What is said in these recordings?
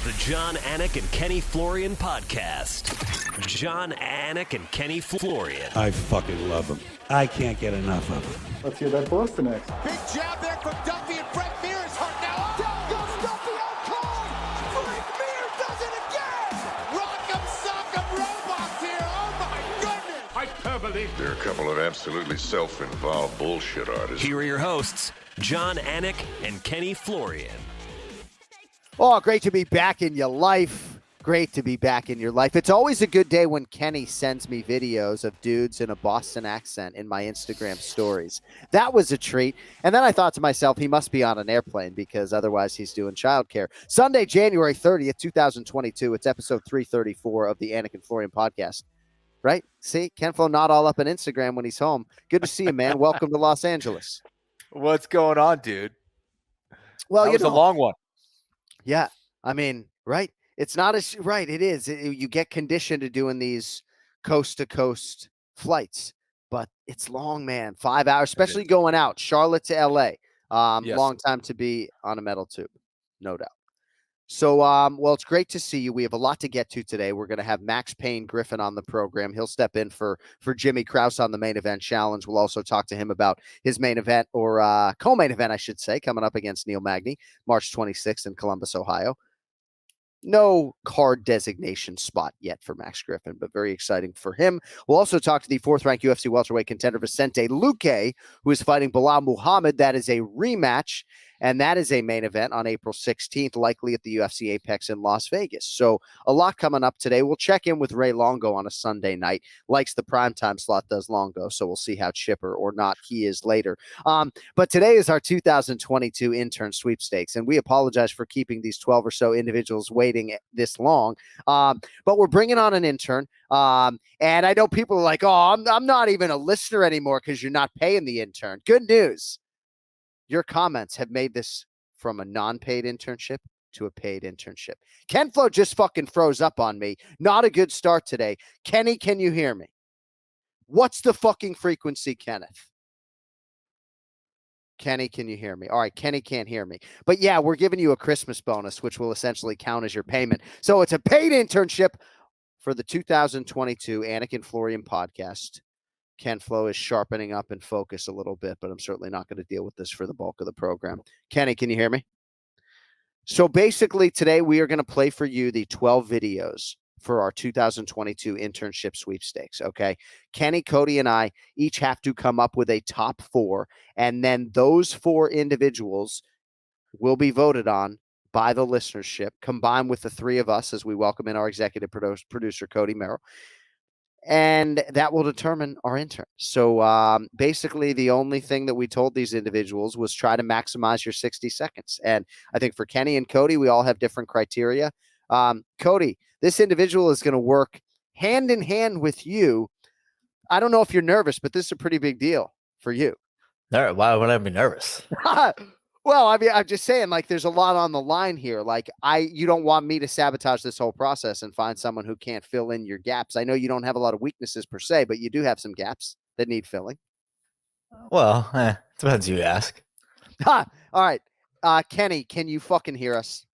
The John, Anik, and Kenny Florian Podcast. John, Anik, and Kenny Florian. I fucking love them. I can't get enough of them. Let's hear that Boston next. Big jab there from Duffy, and Frank Mir is hurt now. Down goes Duffy, out cold. Frank Mir does it again. Rock'em sock'em robots here. Oh my goodness. Hyperbole. There are a couple of absolutely self-involved bullshit artists. Here are your hosts, John, Anik, and Kenny Florian. Oh, great to be back in your life. Great to be back in your life. It's always a good day when Kenny sends me videos of dudes in a Boston accent in my Instagram stories. That was a treat. And then I thought to myself, he must be on an airplane because otherwise he's doing childcare. Sunday, January 30th, 2022. It's episode 334 of the Anik and Florian podcast. Right? See, Ken Flo not all up on Instagram when he's home. Good to see you, man. Welcome to Los Angeles. What's going on, dude? Well, that was a long one. Yeah, I mean, right? It's not as right. It is. You get conditioned to doing these coast to coast flights, but it's long, man. 5 hours, especially going out Charlotte to LA. Yes. Long time to be on a metal tube, no doubt. So, well, it's great to see you. We have a lot to get to today. We're going to have Max Payne Griffin on the program. He'll step in for Jimmy Krause on the main event challenge. We'll also talk to him about his main event or co-main event, I should say, coming up against Neil Magny, March 26th in Columbus, Ohio. No card designation spot yet for Max Griffin, but very exciting for him. We'll also talk to the fourth-ranked UFC welterweight contender Vicente Luque, who is fighting Bilal Muhammad. That is a rematch, and that is a main event on April 16th, likely at the UFC Apex in Las Vegas. So a lot coming up today. We'll check in with Ray Longo on a Sunday night. Likes the primetime slot, does Longo, so we'll see how chipper or not he is later. But today is our 2022 intern sweepstakes, and we apologize for keeping these 12 or so individuals waiting this long. But we're bringing on an intern. And I know people are like, oh, I'm not even a listener anymore because you're not paying the intern. Good news. Your comments have made this from a non-paid internship to a paid internship. Ken Flo just fucking froze up on me. Not a good start today. Kenny, can you hear me? What's the fucking frequency, Kenneth? Kenny, can you hear me? All right, Kenny can't hear me. But yeah, we're giving you a Christmas bonus, which will essentially count as your payment. So it's a paid internship for the 2022 Anik and Florian podcast. Ken Flo is sharpening up and focus a little bit, but I'm certainly not going to deal with this for the bulk of the program. Kenny, can you hear me? So basically today we are going to play for you the 12 videos for our 2022 internship sweepstakes, okay? Kenny, Cody, and I each have to come up with a top 4, and then those 4 individuals will be voted on by the listenership, combined with the 3 of us as we welcome in our executive producer, Cody Merrill. And that will determine our intern. So basically the only thing that we told these individuals was try to maximize your 60 seconds. And I think for Kenny and Cody, we all have different criteria. Cody, this individual is going to work hand in hand with you. I don't know if you're nervous, but this is a pretty big deal for you. Why would I be nervous? Well, I mean, I'm just saying, like, there's a lot on the line here. Like, you don't want me to sabotage this whole process and find someone who can't fill in your gaps. I know you don't have a lot of weaknesses per se, but you do have some gaps that need filling. Well, depends who you ask. All right. Kenny, can you fucking hear us?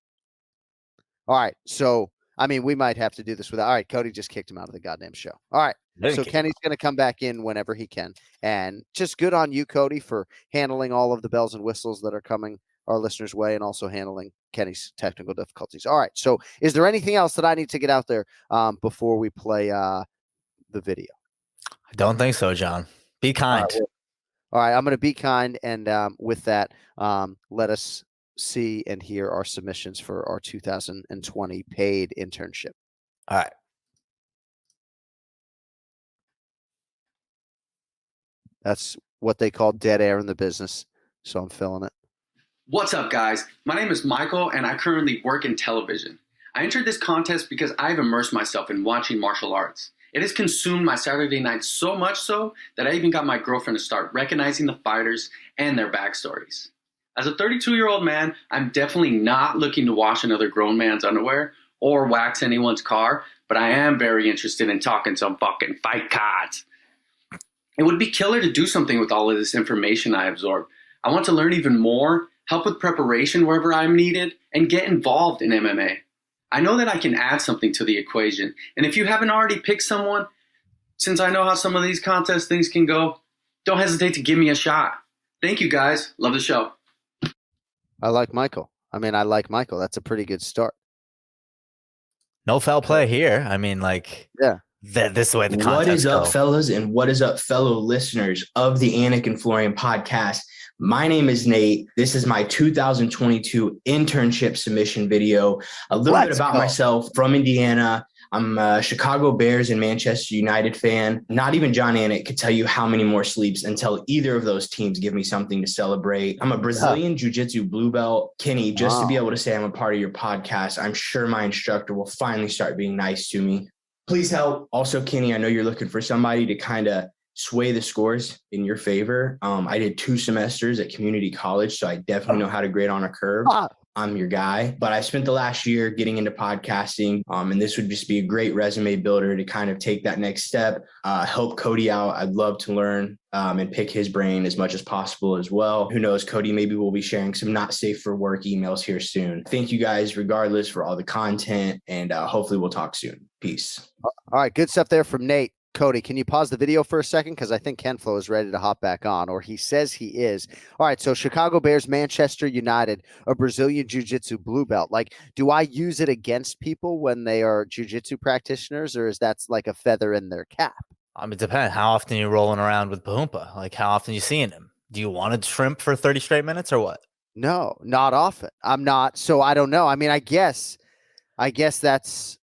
All right. So, I mean, we might have to do this without. All right. Cody just kicked him out of the goddamn show. All right. So Kenny's going to come back in whenever he can. And just good on you, Cody, for handling all of the bells and whistles that are coming our listeners' way and also handling Kenny's technical difficulties. All right. So is there anything else that I need to get out there before we play the video? I don't think so, John. Be kind. All right. I'm going to be kind. And with that, let us see and hear our submissions for our 2020 paid internship. All right. That's what they call dead air in the business. So I'm filling it. What's up, guys? My name is Michael, and I currently work in television. I entered this contest because I've immersed myself in watching martial arts. It has consumed my Saturday nights so much so that I even got my girlfriend to start recognizing the fighters and their backstories. As a 32-year-old man, I'm definitely not looking to wash another grown man's underwear or wax anyone's car, but I am very interested in talking some fucking fight cards. It would be killer to do something with all of this information I absorb. I want to learn even more, help with preparation wherever I'm needed, and get involved in MMA. I know that I can add something to the equation. And if you haven't already picked someone, since I know how some of these contest things can go, don't hesitate to give me a shot. Thank you, guys. Love the show. I like Michael. That's a pretty good start. No foul play here. I mean, Yeah. This is the way the contest What is up, go. fellas, and what is up, fellow listeners of the Anik and Florian podcast? My name is Nate. This is my 2022 internship submission video. A little bit about myself. From Indiana. I'm a Chicago Bears and Manchester United fan. Not even John Anik could tell you how many more sleeps until either of those teams give me something to celebrate. I'm a Brazilian Jiu-Jitsu blue belt. Kenny, just to be able to say I'm a part of your podcast, I'm sure my instructor will finally start being nice to me. Please help. Also, Kenny, I know you're looking for somebody to kind of sway the scores in your favor. I did 2 semesters at community college, so I definitely know how to grade on a curve. I'm your guy, but I spent the last year getting into podcasting, and this would just be a great resume builder to kind of take that next step, help Cody out. I'd love to learn and pick his brain as much as possible as well. Who knows, Cody, maybe we'll be sharing some not safe for work emails here soon. Thank you guys regardless for all the content, and hopefully we'll talk soon. Peace. All right, good stuff there from Nate. Cody, can you pause the video for a second? Because I think Ken Flo is ready to hop back on, or he says he is. All right, so Chicago Bears, Manchester United, a Brazilian Jiu-Jitsu blue belt. Do I use it against people when they are Jiu-Jitsu practitioners, or is that like a feather in their cap? I mean, it depends. How often are you rolling around with Bahumpa? How often are you seeing him? Do you want to shrimp for 30 straight minutes or what? No, not often. I'm not. So I don't know. I mean, I guess that's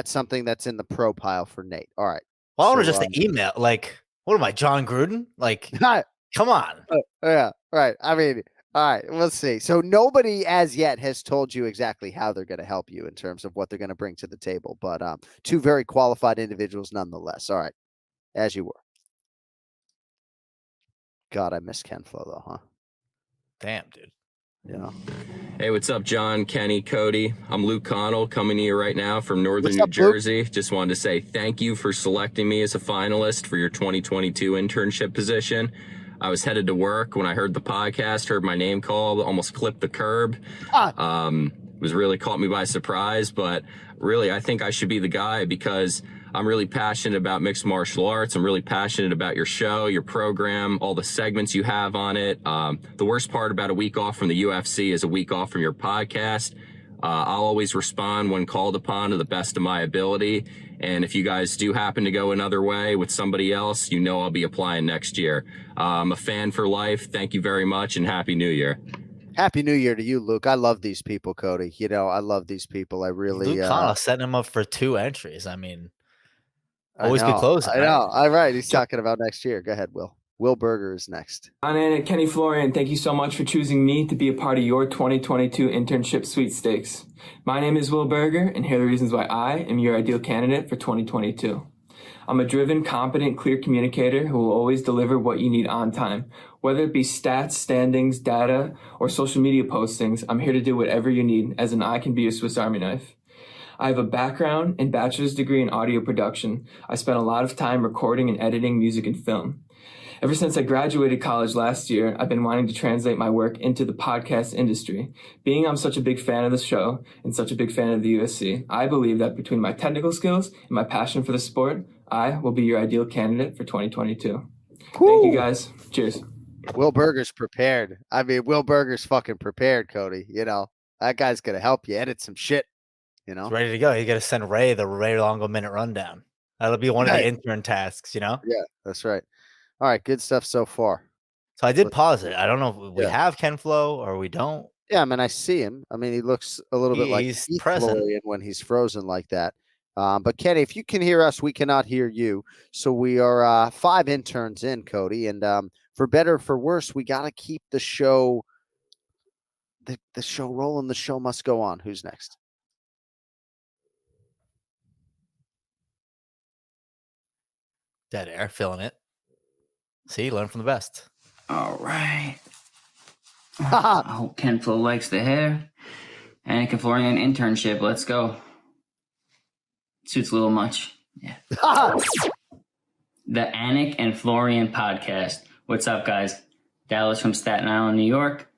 something that's in the pro pile for Nate. All right. Well, I want to just email. What am I, John Gruden? Come on. Yeah, right. I mean, all right, we'll see. So nobody as yet has told you exactly how they're going to help you in terms of what they're going to bring to the table, but 2 very qualified individuals nonetheless. All right, as you were. God, I miss Ken Flo though, huh? Damn, dude. Yeah. Hey, what's up, John, Kenny, Cody? I'm Luke Connell coming to you right now from Northern What's New up, Jersey. Just wanted to say thank you for selecting me as a finalist for your 2022 internship position. I was headed to work when I heard the podcast, heard my name called, almost clipped the curb. Was really caught me by surprise, but really I think I should be the guy because I'm really passionate about mixed martial arts. I'm really passionate about your show, your program, all the segments you have on it. The worst part about a week off from the UFC is a week off from your podcast. I'll always respond when called upon to the best of my ability. And if you guys do happen to go another way with somebody else, I'll be applying next year. I'm a fan for life. Thank you very much and Happy New Year. Happy New Year to you, Luke. I love these people, Cody. I love these people. I really Luke Connell setting him up for 2 entries. I mean, always I know, be close. I know. All right. He's talking about next year. Go ahead, Will. Will Berger is next. Anik, Kenny Florian, thank you so much for choosing me to be a part of your 2022 internship sweepstakes. My name is Will Berger, and here are the reasons why I am your ideal candidate for 2022. I'm a driven, competent, clear communicator who will always deliver what you need on time. Whether it be stats, standings, data, or social media postings, I'm here to do whatever you need, as an eye can be a Swiss Army knife. I have a background and bachelor's degree in audio production. I spent a lot of time recording and editing music and film. Ever since I graduated college last year, I've been wanting to translate my work into the podcast industry. Being I'm such a big fan of the show and such a big fan of the UFC, I believe that between my technical skills and my passion for the sport, I will be your ideal candidate for 2022. Thank you, guys. Cheers. Will Berger's prepared. I mean, Will Berger's fucking prepared, Cody. That guy's going to help you edit some shit. He's ready to go. You got to send Ray the Ray Longo Minute rundown. That'll be one of the intern tasks, Yeah, that's right. All right, good stuff so far. So I did pause it. I don't know if we have Ken Flo or we don't. Yeah, I mean, I see him. I mean, he looks a little bit like He's Keith present. Florian when he's frozen like that. But Kenny, if you can hear us, we cannot hear you. So we are 5 interns in, Cody, and for better or for worse, we got to keep the show rolling. The show must go on. Who's next? Dead air, feeling it. See, learn from the best. All right. I hope Ken Flo likes the hair. Anik and Florian internship. Let's go. Suits a little much. Yeah. The Anik and Florian podcast. What's up, guys? Dallas from Staten Island, New York.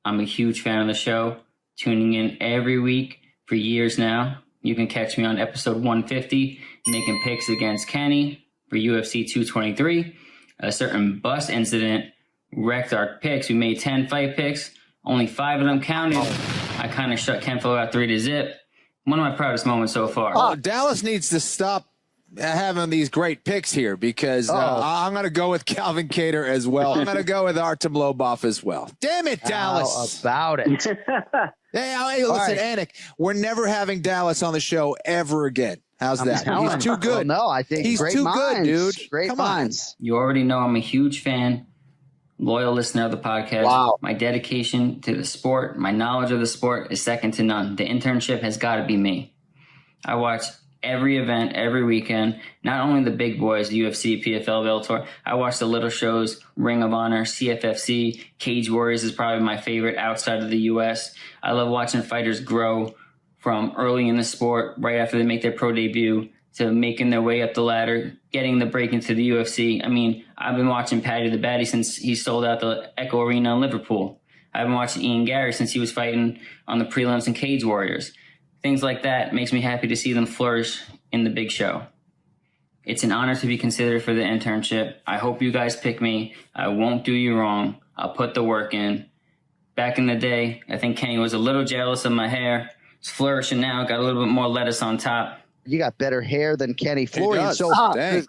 I'm a huge fan of the show. Tuning in every week for years now. You can catch me on episode 150 making picks against Kenny for UFC 223. A certain bus incident wrecked our picks. We made 10 fight picks. Only 5 of them counted. I kind of shut Ken Flo out 3-0. One of my proudest moments so far. Oh, Dallas needs to stop having these great picks here because I'm going to go with Calvin Cater as well. I'm going to go with Artem Lobov as well. Damn it, Dallas. How about it? Hey, listen, Anik, we're never having Dallas on the show ever again. How's that? He's too good. Well, no, I think he's too good, dude. Great minds. You already know I'm a huge fan, loyal listener of the podcast. Wow. My dedication to the sport, my knowledge of the sport is second to none. The internship has got to be me. I watch every event, every weekend, not only the big boys, the UFC, PFL, Bellator. I watch the little shows, Ring of Honor, CFFC, Cage Warriors is probably my favorite outside of the U.S. I love watching fighters grow from early in the sport, right after they make their pro debut, to making their way up the ladder, getting the break into the UFC. I mean, I've been watching Paddy the Baddy since he sold out the Echo Arena in Liverpool. I've been watching Ian Gary since he was fighting on the prelims in Cage Warriors. Things like that makes me happy to see them flourish in the big show. It's an honor to be considered for the internship. I hope you guys pick me. I won't do you wrong. I'll put the work in. Back in the day, I think Kenny was a little jealous of my hair. It's flourishing now, got a little bit more lettuce on top. You got better hair than Kenny Florian. So Dang.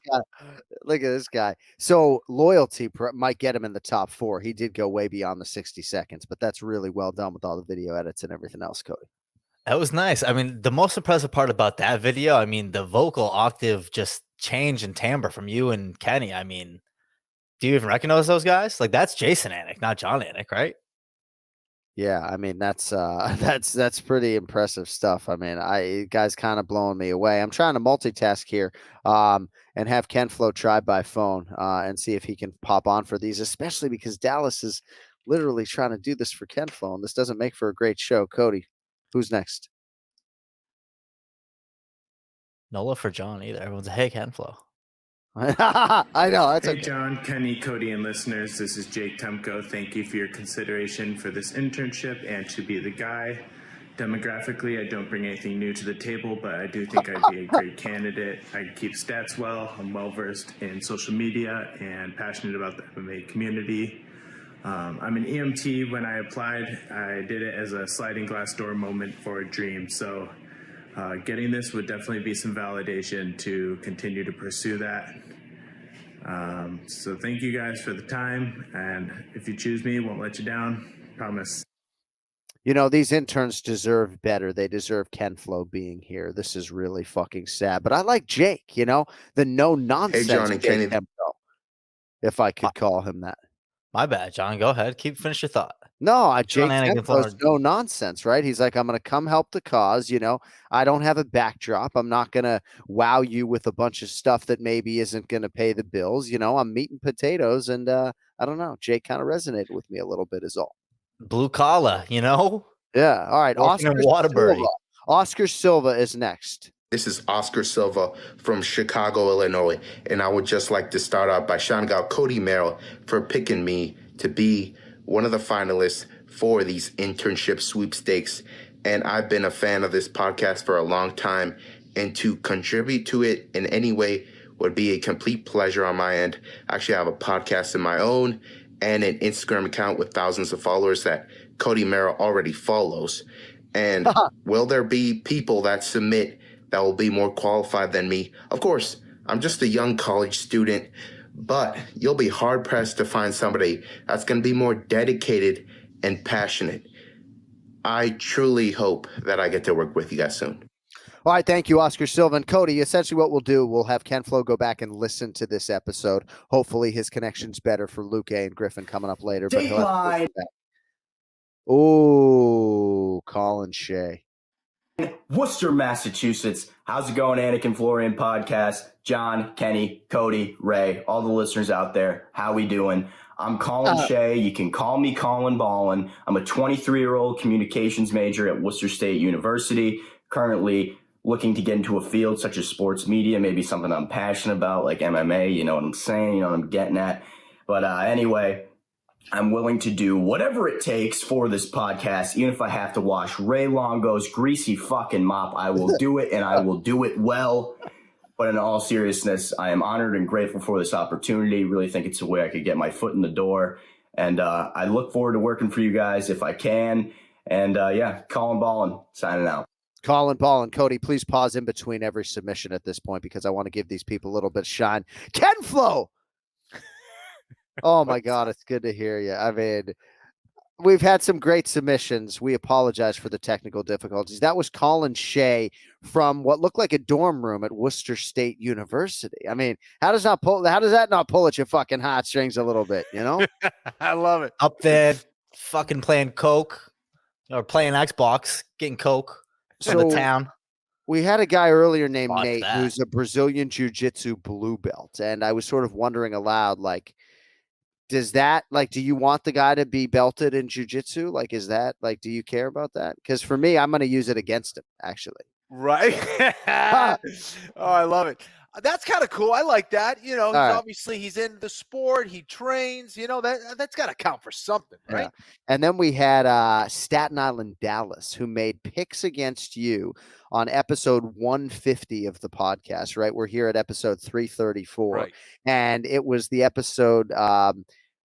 look at this guy. So loyalty might get him in the top 4. He did go way beyond the 60 seconds, but that's really well done with all the video edits and everything else, Cody. That was nice. I mean, the most impressive part about that video, I mean, the vocal octave just change and timbre from you and Kenny. I mean, do you even recognize those guys? Like, that's Jason Anik, not John Anik, right? Yeah, I mean that's pretty impressive stuff. I mean, guys kind of blowing me away. I'm trying to multitask here, and have Ken Flo try by phone, and see if he can pop on for these, especially because Dallas is literally trying to do this for Ken Flo, and this doesn't make for a great show. Cody, who's next? No love for John either. Everyone's like, hey, Ken Flo. I know. That's hey, John, Kenny, Cody, and listeners. This is Jake Temko. Thank you for your consideration for this internship and to be the guy. Demographically, I don't bring anything new to the table, but I do think I'd be a great candidate. I keep stats well. I'm well-versed in social media and passionate about the MMA community. I'm an EMT. When I applied, I did it as a sliding glass door moment for a dream. So getting this would definitely be some validation to continue to pursue that. So thank you guys for the time. And if you choose me, won't let you down. Promise. You know, these interns deserve better. They deserve Ken Flo being here. This is really fucking sad. But I like Jake, you know, the no nonsense. Hey, John and Kenny. If I could call him that. My bad, John. Go ahead. Finish your thought. No, Jake Anik Tempo's no nonsense, right? He's like, I'm going to come help the cause. You know, I don't have a backdrop. I'm not going to wow you with a bunch of stuff that maybe isn't going to pay the bills. You know, I'm meat and potatoes. And I don't know. Jake kind of resonated with me a little bit is all. Blue collar, you know? Yeah. All right. Oscar Silva is next. This is Oscar Silva from Chicago, Illinois, and I would just like to start out by shouting out Cody Merrill for picking me to be one of the finalists for these internship sweepstakes. And I've been a fan of this podcast for a long time, and to contribute to it in any way would be a complete pleasure on my end. Actually, I have a podcast of my own and an Instagram account with thousands of followers that Cody Merrill already follows. And will there be people that submit that will be more qualified than me? Of course, I'm just a young college student, but you'll be hard-pressed to find somebody that's going to be more dedicated and passionate. I truly hope that I get to work with you guys soon. All right, thank you, Oscar Silva. And Cody, essentially what we'll do, we'll have Ken Flo go back and listen to this episode. Hopefully his connection's better for Luque and Griffin coming up later. But oh, Colin Shea. Worcester, Massachusetts. How's it going, Anik and Florian podcast? John, Kenny, Cody, Ray, all the listeners out there. How we doing? I'm Colin Shea. You can call me Colin Ballin. I'm a 23-year-old communications major at Worcester State University, currently looking to get into a field such as sports media, maybe something I'm passionate about, like MMA, you know what I'm saying, you know what I'm getting at. But anyway, I'm willing to do whatever it takes for this podcast, even if I have to wash Ray Longo's greasy fucking mop. I will do it, and I will do it well. But in all seriousness, I am honored and grateful for this opportunity. Really think it's a way I could get my foot in the door. And I look forward to working for you guys if I can. And yeah, Colin Ballin, signing out. Colin Ballin. Cody, please pause in between every submission at this point because I want to give these people a little bit of shine. Ken Flo! Oh, my God, it's good to hear you. I mean, we've had some great submissions. We apologize for the technical difficulties. That was Colin Shea from what looked like a dorm room at Worcester State University. I mean, how does that not pull at your fucking heartstrings a little bit, you know? I love it. Up there fucking playing Coke or playing Xbox, getting Coke in the town. We had a guy earlier named Nate who's a Brazilian Jiu-Jitsu blue belt. And I was sort of wondering aloud, like, does that, like, do you want the guy to be belted in jiu-jitsu? Like, is that, like, do you care about that? Because for me, I'm going to use it against him, actually. Right? Oh, I love it. That's kind of cool. I like that. You know, obviously he's in the sport. He trains. You know, that's got to count for something, right? Yeah. And then we had Staten Island Dallas, who made picks against you on episode 150 of the podcast, right? We're here at episode 334. Right. And it was the episode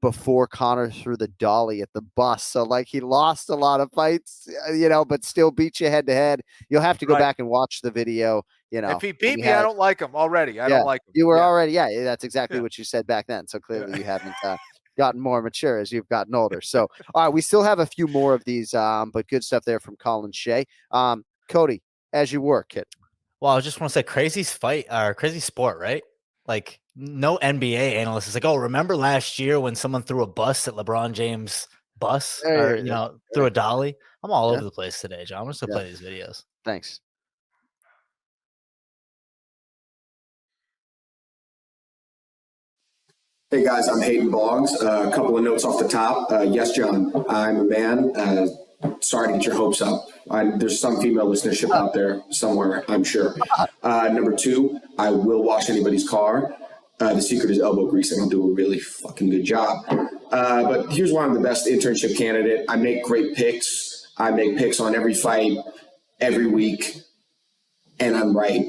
before Connor threw the dolly at the bus. So, like, he lost a lot of fights, you know, but still beat you head to head. You'll have to go back and watch the video. You know, if he beat me, I don't like him already. I don't like him. You were already, that's exactly what you said back then. So clearly you haven't gotten more mature as you've gotten older. So, all right, we still have a few more of these, but good stuff there from Colin Shea. Cody, as you work, kid. Well, I just want to say crazy sport, right? Like, no NBA analyst is like, oh, remember last year when someone threw a bus at LeBron James' bus or, threw a dolly? I'm all over the place today, John. I'm just going to play these videos. Thanks. Hey guys, I'm Hayden Boggs. A couple of notes off the top. Yes, John, I'm a man. Sorry to get your hopes up. There's some female listenership out there somewhere, I'm sure. Number two, I will wash anybody's car. The secret is elbow grease. I don't do a really fucking good job. But here's why I'm the best internship candidate. I make great picks. I make picks on every fight, every week, and I'm right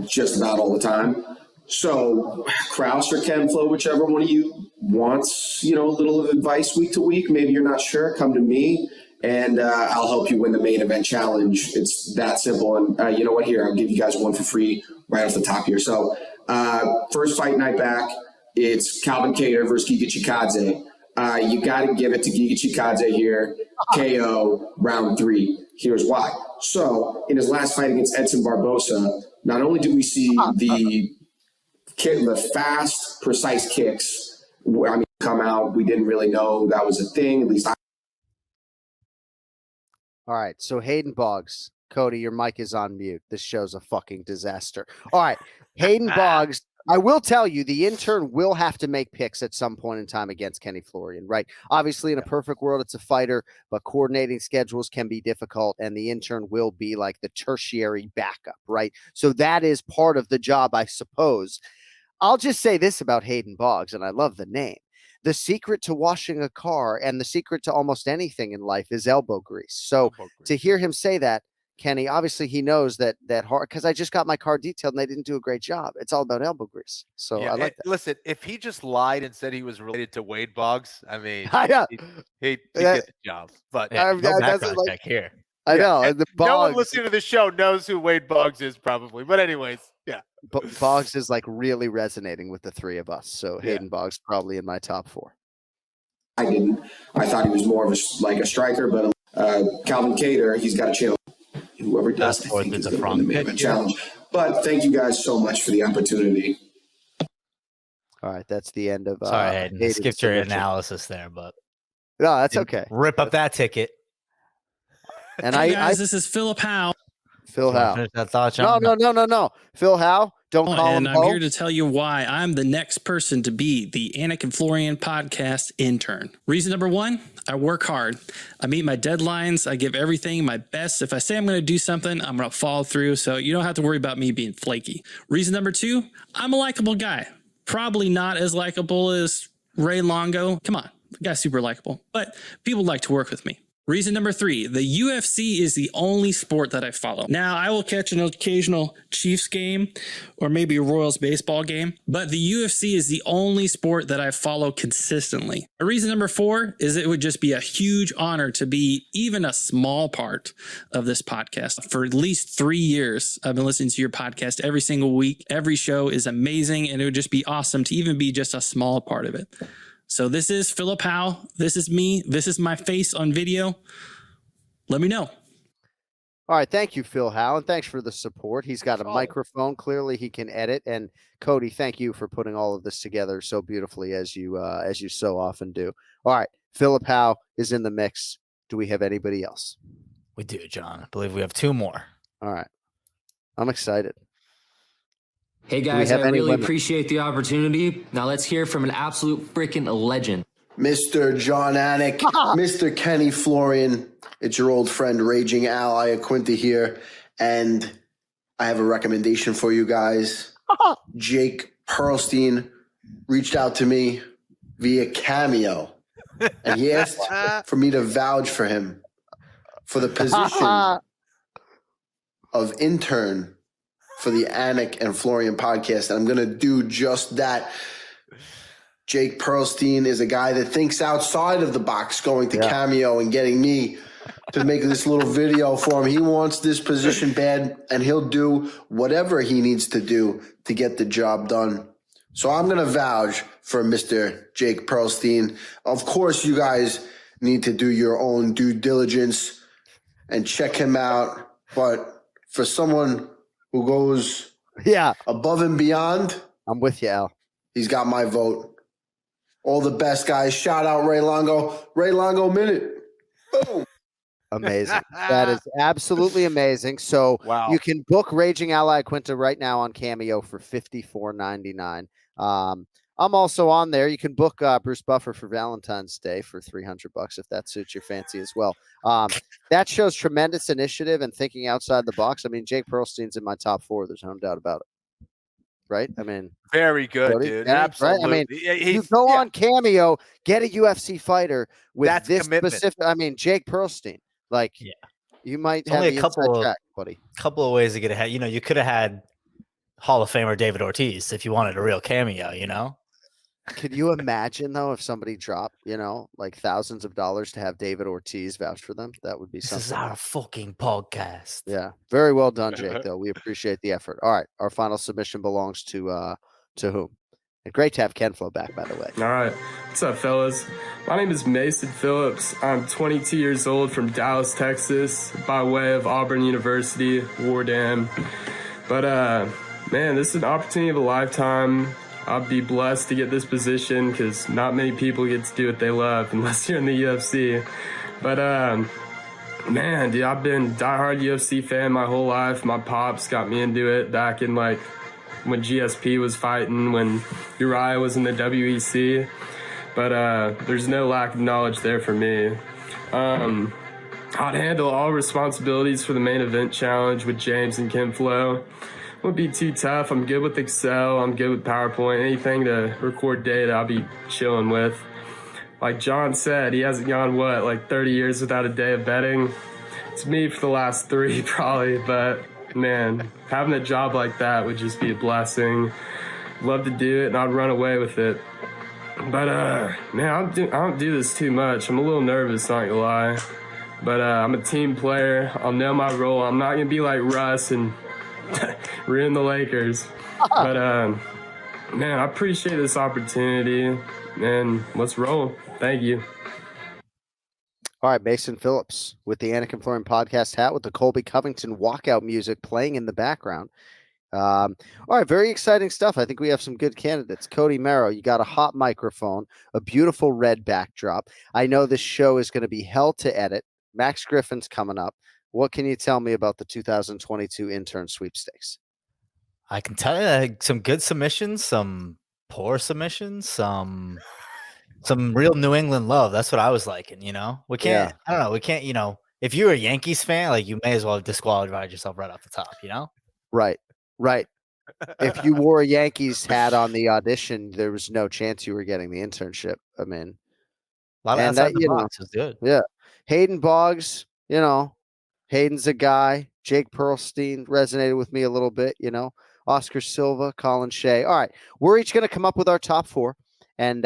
just about all the time. So Kraus or Ken Flo, whichever one of you wants, a little advice week to week, maybe you're not sure, come to me and I'll help you win the main event challenge. It's that simple. And you know what? Here, I'll give you guys one for free right off the top here. So first fight night back, it's Calvin Kattar versus Giga Chikadze. You got to give it to Giga Chikadze here. KO round 3. Here's why. So in his last fight against Edson Barbosa, not only did we see the fast, precise kicks, come out. We didn't really know that was a thing. At least All right. So Hayden Boggs, Cody, your mic is on mute. This show's a fucking disaster. All right. Hayden Boggs, I will tell you, the intern will have to make picks at some point in time against Kenny Florian, right? Obviously, in a perfect world, it's a fighter, but coordinating schedules can be difficult, and the intern will be like the tertiary backup, right? So that is part of the job, I suppose. I'll just say this about Hayden Boggs, and I love the name. The secret to washing a car and the secret to almost anything in life is elbow grease. So to hear him say that, Kenny, obviously he knows that hard, because I just got my car detailed and they didn't do a great job. It's all about elbow grease. So I like that. Listen, if he just lied and said he was related to Wade Boggs, I mean, he'd get the job. But no background check here. I know. No one listening to the show knows who Wade Boggs is, probably. But anyways, yeah. Boggs is like really resonating with the three of us. So Hayden Boggs probably in my top 4. I didn't. I thought he was more of a striker, but Calvin Kattar, he's got a channel. Whoever does, I think it's a challenge. But thank you guys so much for the opportunity. All right, that's the end of. Sorry, Hayden. Skipped your analysis there, but no, that's okay. Rip up that ticket. And hey guys, this is Philip Howe. Phil Howe. No. Phil Howe. Don't call him. And I'm here to tell you why I'm the next person to be the Anik and Florian podcast intern. Reason number 1, I work hard. I meet my deadlines. I give everything my best. If I say I'm going to do something, I'm going to follow through. So you don't have to worry about me being flaky. Reason number 2, I'm a likable guy. Probably not as likable as Ray Longo. Come on. The guy's super likable, but people like to work with me. Reason number 3, the UFC is the only sport that I follow. Now, I will catch an occasional Chiefs game or maybe a Royals baseball game, but the UFC is the only sport that I follow consistently. Reason number 4 is it would just be a huge honor to be even a small part of this podcast. For at least 3 years, I've been listening to your podcast every single week. Every show is amazing, and it would just be awesome to even be just a small part of it. So this is Philip Howe. This is me. This is my face on video. Let me know. All right. Thank you, Phil Howe. And thanks for the support. He's got a microphone. Clearly he can edit. And Cody, thank you for putting all of this together so beautifully as you so often do. All right. Philip Howe is in the mix. Do we have anybody else? We do, John. I believe we have 2 more. All right. I'm excited. Hey guys, I really appreciate the opportunity. Now let's hear from an absolute freaking legend. Mr. John Anik, Mr. Kenny Florian. It's your old friend, Raging Al Iaquinta here. And I have a recommendation for you guys. Jake Perlstein reached out to me via Cameo. And he asked for me to vouch for him for the position of intern for the Anik and Florian podcast. And I'm going to do just that. Jake Perlstein is a guy that thinks outside of the box, going to Cameo and getting me to make this little video for him. He wants this position bad, and he'll do whatever he needs to do to get the job done. So I'm going to vouch for Mr. Jake Perlstein. Of course, you guys need to do your own due diligence and check him out. But for someone who goes above and beyond, I'm with you, Al. He's got my vote. All the best, guys. Shout out Ray Longo Minute. Boom. Amazing. That is absolutely amazing. So you can book Raging Al Iaquinta right now on Cameo for $54.99. I'm also on there. You can book Bruce Buffer for Valentine's Day for $300 if that suits your fancy as well. That shows tremendous initiative and thinking outside the box. I mean, Jake Perlstein's in my top 4. There's no doubt about it. Right? I mean, very good, dude. Yeah, absolutely. Right? I mean, you go on Cameo, get a UFC fighter with this specific. I mean, Jake Perlstein. Like, you might have only a couple track, buddy. Couple of ways to get ahead. You know, you could have had Hall of Famer David Ortiz if you wanted a real cameo. You know. Could you imagine though if somebody dropped, like thousands of dollars to have David Ortiz vouch for them? That would be something. This is our fucking podcast. Yeah, very well done, Jake. Though we appreciate the effort. All right, our final submission belongs to whom? And great to have Ken Flo back, by the way. All right, what's up, fellas? My name is Mason Phillips. I'm 22 years old from Dallas, Texas, by way of Auburn University, War Dam. But man, this is an opportunity of a lifetime. I'll be blessed to get this position because not many people get to do what they love unless you're in the UFC. But, man, dude, I've been a diehard UFC fan my whole life. My pops got me into it back in, like, when GSP was fighting, when Uriah was in the WEC. But there's no lack of knowledge there for me. I'd handle all responsibilities for the main event challenge with James and Ken Flo. Won't be too tough. I'm good with Excel. I'm good with PowerPoint. Anything to record data, I'll be chilling with. Like John said, he hasn't gone, like 30 years without a day of betting? It's me for the last 3 probably, but man, having a job like that would just be a blessing. Love to do it, and I'd run away with it. But, man, I don't do this too much. I'm a little nervous, not gonna lie. But I'm a team player. I'll know my role. I'm not gonna be like Russ and ruin the Lakers. But man, I appreciate this opportunity, and let's roll. Thank you. All right, Mason Phillips with the Anik and Florian podcast hat with the Colby Covington walkout music playing in the background. All right, very exciting stuff. I think we have some good candidates. Cody Merrow, you got a hot microphone, a beautiful red backdrop. I know this show is going to be hell to edit. Max Griffin's coming up. What can you tell me about the 2022 intern sweepstakes? I can tell you some good submissions, some poor submissions, some real New England love. That's what I was liking, We can't, I don't know, we can't, if you're a Yankees fan, like you may as well have disqualified yourself right off the top, Right. If you wore a Yankees hat on the audition, there was no chance you were getting the internship. I mean, A lot of outside the box is good. Yeah. Hayden Boggs, Hayden's a guy. Jake Pearlstein resonated with me a little bit, Oscar Silva, Colin Shea. All right. We're each going to come up with our top 4. And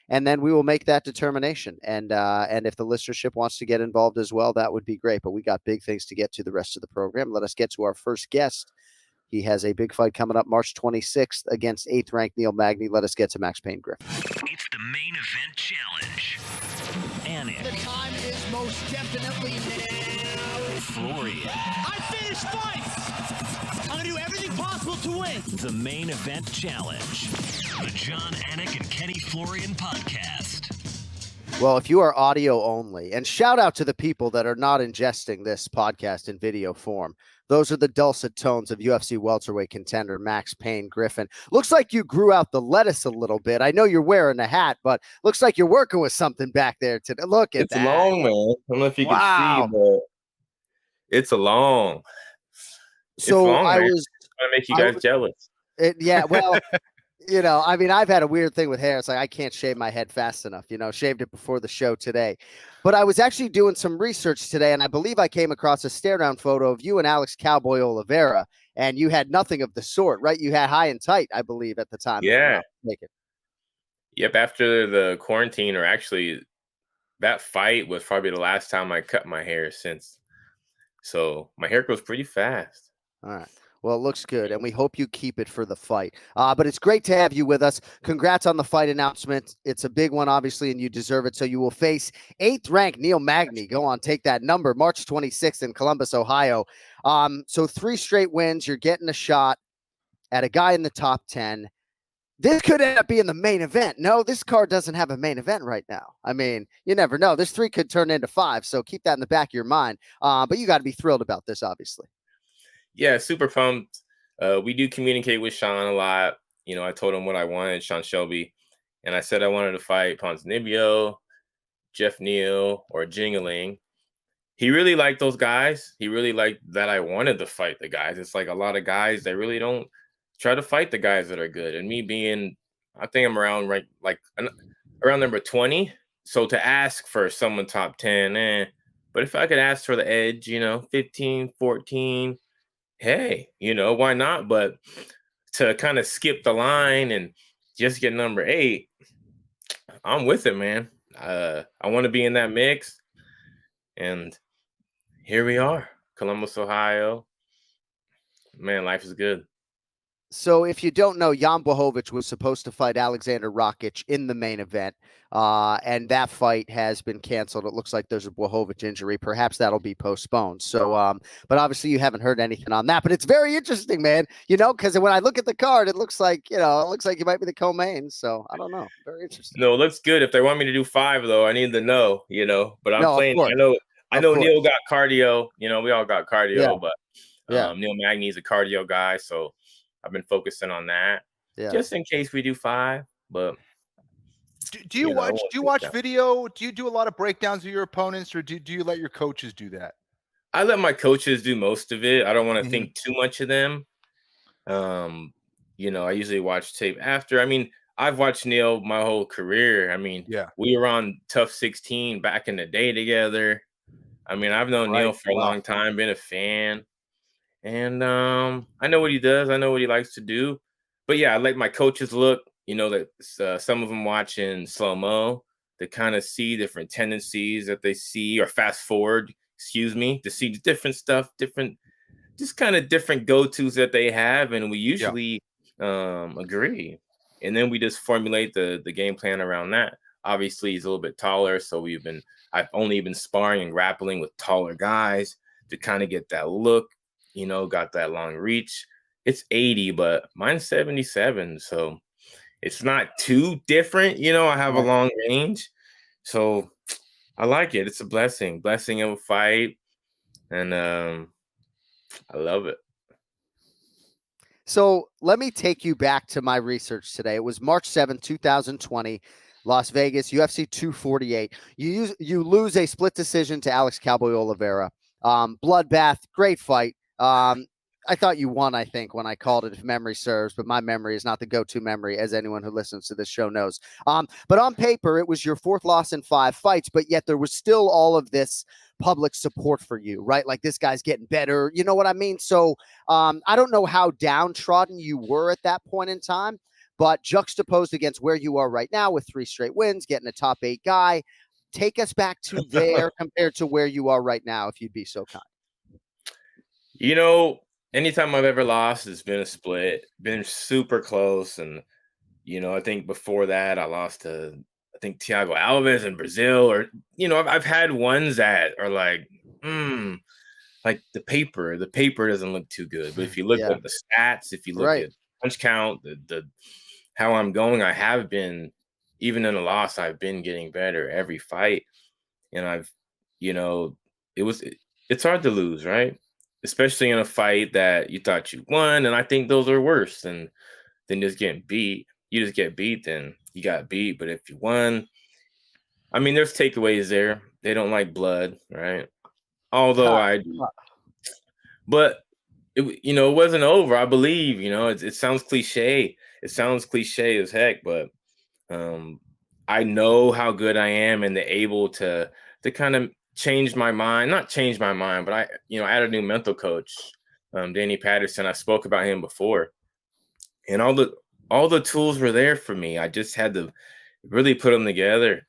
then we will make that determination. And if the listenership wants to get involved as well, that would be great. But we got big things to get to the rest of the program. Let us get to our first guest. He has a big fight coming up March 26th against 8th-ranked Neil Magny. Let us get to Max Payne Griffin. It's the main event challenge. Anik. The time is most definitely now. Florian. I finish fights. I'm going to do everything possible to win. The main event challenge. The John Anik and Kenny Florian podcast. Well, if you are audio only, and shout out to the people that are not ingesting this podcast in video form. Those are the dulcet tones of UFC welterweight contender Max Payne Griffin. Looks like you grew out the lettuce a little bit. I know you're wearing a hat, but looks like you're working with something back there today. Look at that. It's long, man. I don't know if you can see, but it's a long. So it's long, I man. was trying to make you guys jealous. Yeah, well, I've had a weird thing with hair. It's like I can't shave my head fast enough, shaved it before the show today. But I was actually doing some research today, and I believe I came across a stare-down photo of you and Alex Cowboy Oliveira, and you had nothing of the sort, right? You had high and tight, I believe, at the time. Yeah. Yep, after the quarantine, or actually that fight was probably the last time I cut my hair since. So my hair grows pretty fast. All right. Well, it looks good, and we hope you keep it for the fight. But it's great to have you with us. Congrats on the fight announcement. It's a big one, obviously, and you deserve it. So you will face 8th-ranked Neil Magny. Go on, take that number. March 26th in Columbus, Ohio. So 3 straight wins. You're getting a shot at a guy in the top 10. This could end up being the main event. No, this card doesn't have a main event right now. I mean, you never know. This 3 could turn into 5, so keep that in the back of your mind. But you got to be thrilled about this, obviously. Yeah, super pumped. We do communicate with Sean a lot. I told him what I wanted, Sean Shelby, and I said I wanted to fight Ponzinibbio, Jeff Neal, or Jingling. He really liked those guys. He really liked that I wanted to fight the guys. It's like a lot of guys that really don't try to fight the guys that are good. And me being, I think I'm around around number 20. So to ask for someone top 10, but if I could ask for the edge, 15, 14, hey, why not? But to kind of skip the line and just get number 8, I'm with it, man. I want to be in that mix. And here we are, Columbus, Ohio. Man, life is good. So if you don't know, Jan Blachowicz was supposed to fight Alexander Rakic in the main event, and that fight has been canceled. It looks like there's a Blachowicz injury. Perhaps that'll be postponed. So, but obviously you haven't heard anything on that. But it's very interesting, man. Because when I look at the card, it looks like you might be the co-main. So I don't know. Very interesting. No, it looks good. If they want me to do 5, though, I need to know. But I'm playing. I know Neil got cardio. We all got cardio, but Neil Magny's a cardio guy, so I've been focusing on that, just in case we do 5. But do you watch video? Do you do a lot of breakdowns of your opponents, or do you let your coaches do that? I let my coaches do most of it. I don't want to think too much of them. I usually watch tape after. I mean, I've watched Neil my whole career. I mean, we were on Tough 16 back in the day together. I mean, I've known Neil for a long time, been a fan. And I know what he does. I know what he likes to do. But yeah, I let my coaches look, that some of them watching slow-mo to kind of see different tendencies that they see, or fast forward, to see different stuff, just kind of different go-tos that they have. And we usually agree. And then we just formulate the game plan around that. Obviously, he's a little bit taller. So I've only been sparring and grappling with taller guys to kind of get that look. Got that long reach. It's 80, but mine's 77. So it's not too different. I have a long range. So I like it. It's a blessing of a fight. And I love it. So let me take you back to my research today. It was March 7th, 2020, Las Vegas, UFC 248. You lose a split decision to Alex Cowboy Oliveira. Bloodbath, great fight. I thought you won, I think, when I called it, if memory serves, but my memory is not the go-to memory, as anyone who listens to this show knows. But on paper, it was your 4th loss in 5 fights, but yet there was still all of this public support for you, right? Like, this guy's getting better. You know what I mean? So I don't know how downtrodden you were at that point in time, but juxtaposed against where you are right now with 3 straight wins, getting a top 8 guy, take us back to there compared to where you are right now, if you'd be so kind. You know, anytime I've ever lost, it's been a split, been super close. And, you know, I think before that I lost to, I think, Thiago Alves in Brazil, or, you know, I've had ones that are like the paper doesn't look too good. But if you look at the stats, if you look at punch count, the how I'm going, I have been, even in a loss, I've been getting better every fight. And I've, you know, it's hard to lose, right? Especially in a fight that you thought you won. And I think those are worse than just getting beat. You just get beat, then you got beat. But if you won, I mean, there's takeaways there. They don't like blood, right? Although I do. But, it wasn't over, I believe. You know, it sounds cliche. It sounds cliche as heck, but I know how good I am and able to kind of changed my mind, not changed my mind, but I added a new mental coach, Danny Patterson. I spoke about him before, and all the tools were there for me. I just had to really put them together,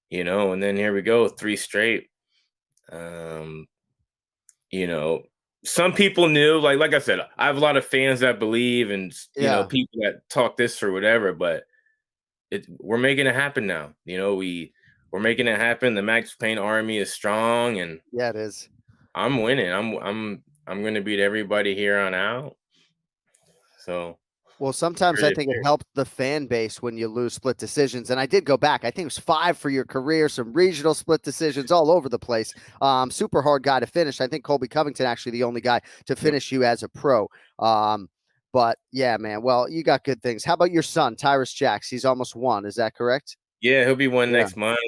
and then here we go, 3 straight. Some people knew, like I said, I have a lot of fans that believe, and people that talk this or whatever, but we're making it happen now. We're making it happen. The Max Payne army is strong, and it is. I'm winning. I'm going to beat everybody here on out. So, well, sometimes I think it helped the fan base when you lose split decisions. And I did go back. I think it was 5 for your career, some regional split decisions all over the place. Super hard guy to finish. I think Colby Covington actually the only guy to finish you as a pro. But yeah, man. Well, you got good things. How about your son, Tyrus Jacks? He's almost 1. Is that correct? Yeah, he'll be 1 next month.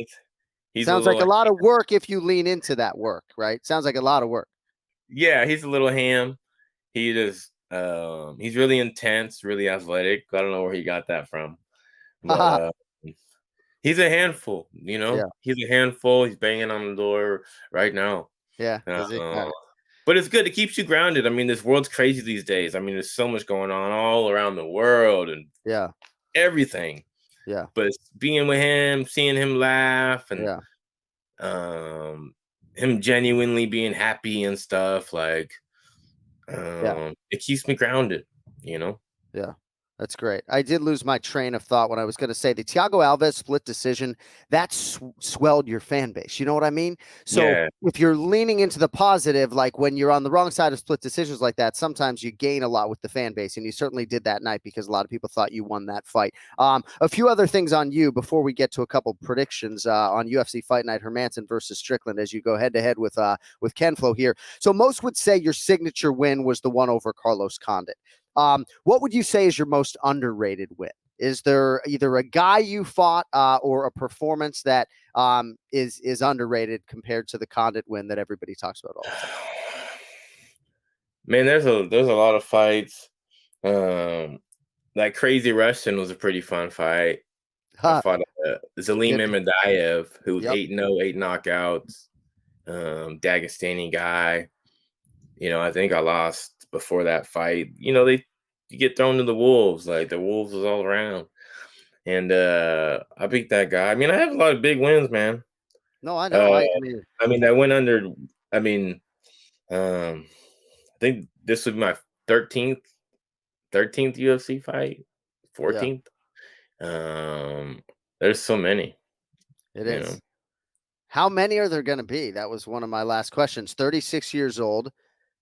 Sounds like a lot of work if you lean into that work, right? Sounds like a lot of work. Yeah, he's a little ham. He just he's really intense, really athletic. I don't know where he got that from. But, he's a handful, He's a handful. He's banging on the door right now. Yeah. But it's good. It keeps you grounded. I mean, this world's crazy these days. I mean, there's so much going on all around the world and everything. Yeah. But it's being with him, seeing him laugh, and him genuinely being happy and stuff, it keeps me grounded, Yeah. That's great. I did lose my train of thought when I was going to say the Thiago Alves split decision that swelled your fan base. You know what I mean? So if you're leaning into the positive, like when you're on the wrong side of split decisions like that, sometimes you gain a lot with the fan base. And you certainly did that night because a lot of people thought you won that fight. A few other things on you before we get to a couple predictions on UFC Fight Night, Hermansson versus Strickland, as you go head to head with Ken Flo here. So most would say your signature win was the one over Carlos Condit. What would you say is your most underrated win? Is there either a guy you fought or a performance that is underrated compared to the Condit win that everybody talks about all the time? Man, there's a lot of fights. Like Crazy Russian was a pretty fun fight. I fought Zalim Mamadayev, who was 8-0, 8 knockouts. Dagestani guy. I think I lost before that fight. You get thrown to the wolves. Like, the wolves was all around. And I beat that guy. I mean, I have a lot of big wins, man. No, I know. I mean, that went under. I mean, I think this would be my 13th UFC fight, 14th. There's so many. It is. How many are there going to be? That was one of my last questions. 36 years old.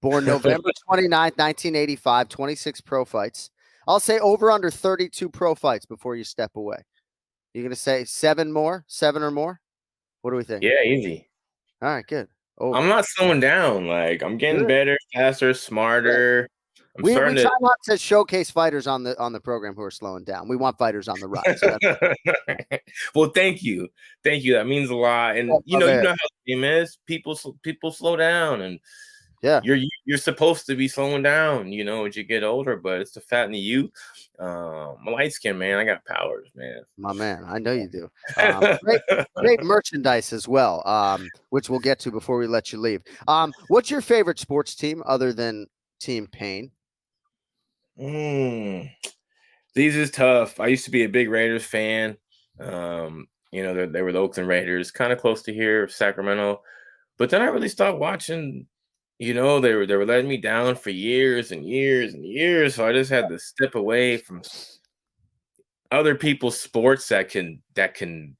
Born November 29th, 1985, 26 pro fights. I'll say over under 32 pro fights before you step away. You're going to say 7 or more? What do we think? Yeah, easy. All right, good. I'm not slowing down. Like, I'm getting better, faster, smarter. We try not to showcase fighters on the program who are slowing down. We want fighters on the rise. So well, thank you. That means a lot. And you know how the game is. People slow down, and you're you're supposed to be slowing down, you know, as you get older, but it's the fat in the youth. I'm a light skin, man. I got powers, man. My man, I know you do. Great merchandise as well, which we'll get to before we let you leave. What's your favorite sports team other than Team Pain? These is tough. I used to be a big Raiders fan. You know, they were the Oakland Raiders, kind of close to here, Sacramento. But then I really stopped watching. You know, they were letting me down for years and years and years. So I just had to step away from other people's sports that can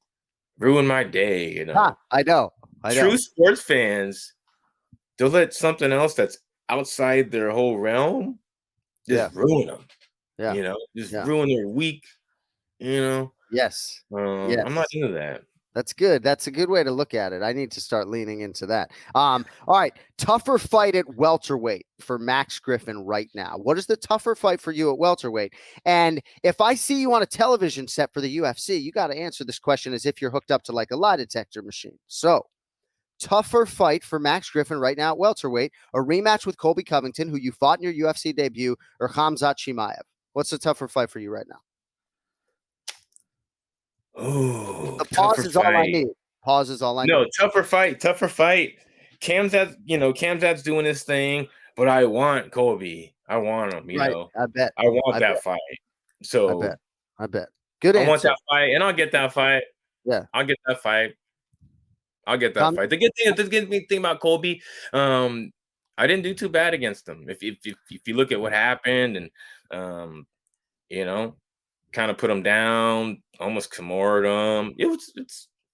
ruin my day. You know, I know. True sports fans, they'll let something else that's outside their whole realm just ruin them. Yeah, you know, just ruin their week. You know. Yes. I'm not into that. That's good. That's a good way to look at it. I need to start leaning into that. All right. Tougher fight at welterweight for Max Griffin right now. What is the tougher fight for you at welterweight? And if I see you on a television set for the UFC, you got to answer this question as if you're hooked up to like a lie detector machine. So, tougher fight for Max Griffin right now at welterweight, a rematch with Colby Covington, who you fought in your UFC debut, or Khamzat Chimaev? What's the tougher fight for you right now? Oh, the pause is all I need. Pause is all I need. No, tougher fight. Khamzat's doing his thing, but I want Colby. I want him, you know. I bet. I want that fight. So I bet. Good answer. I want that fight, and I'll get that fight. Yeah. I'll get that fight. The good thing about Colby, I didn't do too bad against him. If you look at what happened and you know, kind of put him down, almost Kimura'd him.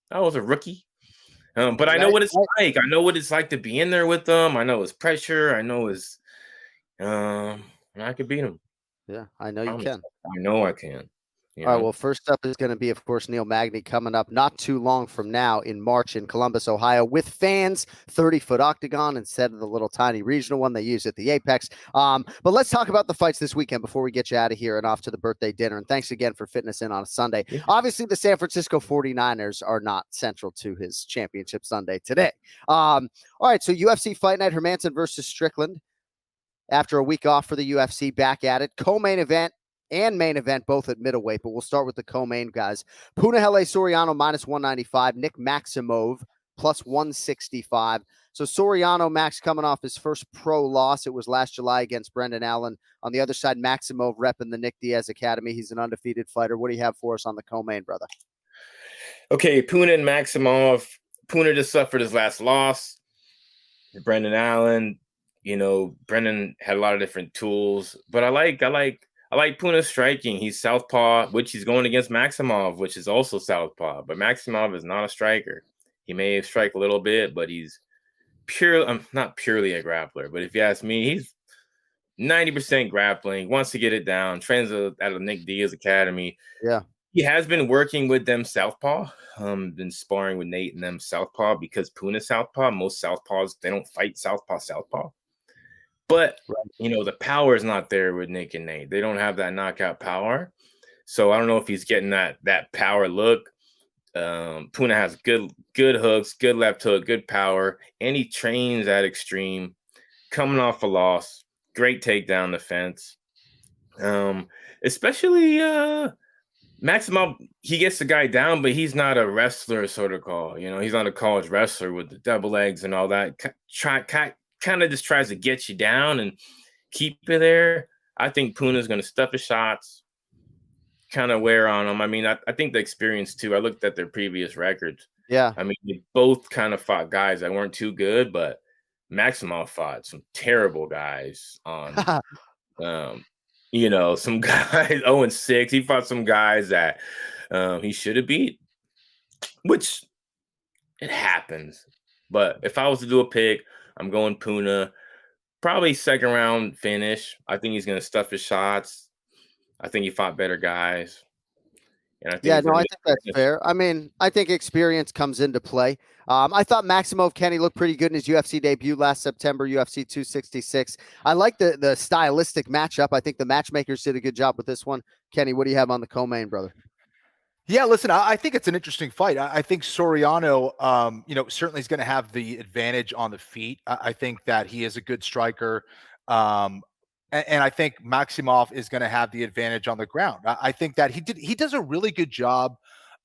I was a rookie. But I know what it's like. I know what it's like to be in there with them. I know his pressure. I know his and I could beat him. Yeah, I know you can. I know I can. All right, well, first up is going to be, of course, Neil Magny coming up not too long from now in March in Columbus, Ohio, with fans, 30-foot octagon instead of the little tiny regional one they use at the Apex. But let's talk about the fights this weekend before we get you out of here and off to the birthday dinner. And thanks again for fitting us in on a Sunday. Yeah. Obviously, the San Francisco 49ers are not central to his championship Sunday today. All right, so UFC Fight Night, Hermansson versus Strickland. After a week off for the UFC, back at it. Co-main event and main event, both at middleweight, but we'll start with the co-main guys. Punahele Soriano minus 195, Nick Maximov plus 165. So Soriano, Max, coming off his first pro loss. It was last July against Brendan Allen. On the other side, Maximov repping the Nick Diaz Academy. He's an undefeated fighter. What do you have for us on the co-main, brother? Okay, Puna and Maximov. Puna just suffered his last loss. Brendan Allen, you know, Brendan had a lot of different tools, but I like Puna's striking. He's southpaw, which he's going against Maximov, which is also southpaw. But Maximov is not a striker. He may strike a little bit, but he's not purely a grappler. But if you ask me, he's 90% grappling. Wants to get it down. Trains out of Nick Diaz Academy. Yeah, he has been working with them southpaw. Been sparring with Nate and them southpaw because Puna's southpaw. Most southpaws, they don't fight southpaw. But, you know, the power is not there with Nick and Nate. They don't have that knockout power. So I don't know if he's getting that power look. Puna has good hooks, good left hook, good power, and he trains at extreme. Coming off a loss, great takedown defense. Especially Maximov, he gets the guy down, but he's not a wrestler sort of call. You know, he's not a college wrestler with the double legs and all that. Kind of just tries to get you down and keep you there. I think Puna's going to stuff his shots, kind of wear on him. I mean, I think the experience too. I looked at their previous records. Yeah. I mean, they both kind of fought guys that weren't too good, but Maximov fought some terrible guys on, you know, some guys 0-6. He fought some guys that he should have beat, which it happens. But if I was to do a pick, I'm going Puna, probably second round finish. I think he's going to stuff his shots. I think he fought better guys. And I think I think that's fair. I mean, I think experience comes into play. I thought Maximov Kenny looked pretty good in his UFC debut last September, UFC 266. I like the stylistic matchup. I think the matchmakers did a good job with this one. Kenny, what do you have on the co-main, brother? Yeah, listen, I think it's an interesting fight. I think Soriano, certainly is going to have the advantage on the feet. I think that he is a good striker. And I think Maximov is going to have the advantage on the ground. I think that he does a really good job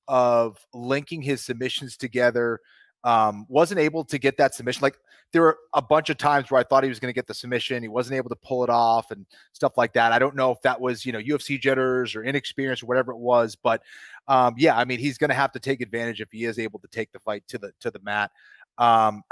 of linking his submissions together. Wasn't able to get that submission. Like, there were a bunch of times where I thought he was going to get the submission. He wasn't able to pull it off and stuff like that. I don't know if that was, UFC jitters or inexperience or whatever it was, but yeah, I mean, he's going to have to take advantage if he is able to take the fight to the mat. I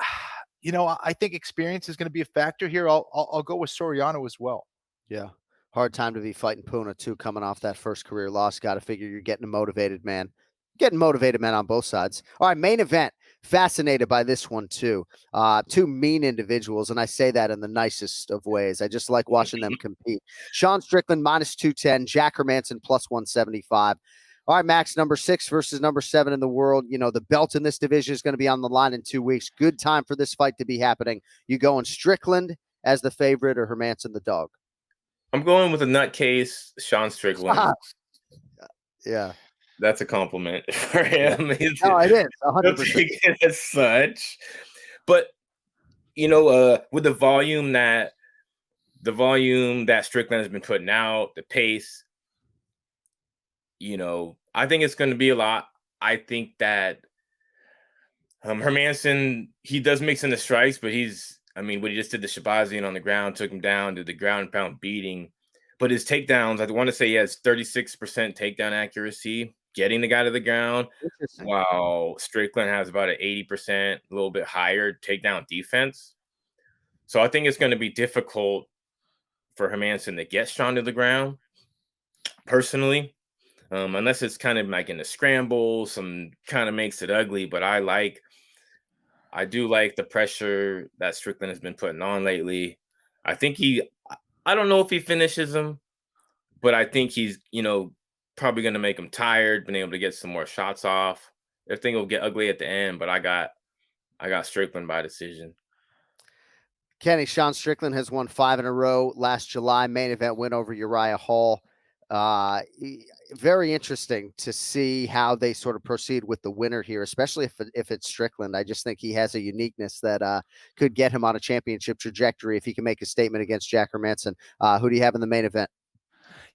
think experience is going to be a factor here. I'll go with Soriano as well. Yeah. Hard time to be fighting Puna too, coming off that first career loss. Got to figure you're getting motivated, man. Getting motivated, man, on both sides. All right, main event. Fascinated by this one too. Two mean individuals, and I say that in the nicest of ways. I just like watching them compete. Sean Strickland minus 210, Jack Hermansson plus 175. All right, Max, number 6 versus number 7 in the world. The belt in this division is going to be on the line in 2 weeks. Good time for this fight to be happening. You going Strickland as the favorite or Hermansson the dog? I'm going with a nutcase, Sean Strickland. Yeah. That's a compliment for him. No, it is 100%. Take it as such. But with the volume that Strickland has been putting out, the pace, I think it's going to be a lot. I think that Hermansson, he does mix in the strikes, but what he just did to Shabazian on the ground, took him down, did the ground and pound beating. But his takedowns, I want to say he has 36% takedown accuracy, getting the guy to the ground, while Strickland has about an 80%, a little bit higher takedown defense. So I think it's going to be difficult for Hermansson to get Sean to the ground, personally, unless it's kind of like in the scramble, some kind of makes it ugly. But I do like the pressure that Strickland has been putting on lately. I think I don't know if he finishes him, but I think he's, probably going to make him tired, been able to get some more shots off. I think it'll get ugly at the end, but I got Strickland by decision. Kenny, Sean Strickland has won 5 in a row last July. Main event win over Uriah Hall. Very interesting to see how they sort of proceed with the winner here, especially if it's Strickland. I just think he has a uniqueness that could get him on a championship trajectory if he can make a statement against Jack Hermansson. Who do you have in the main event?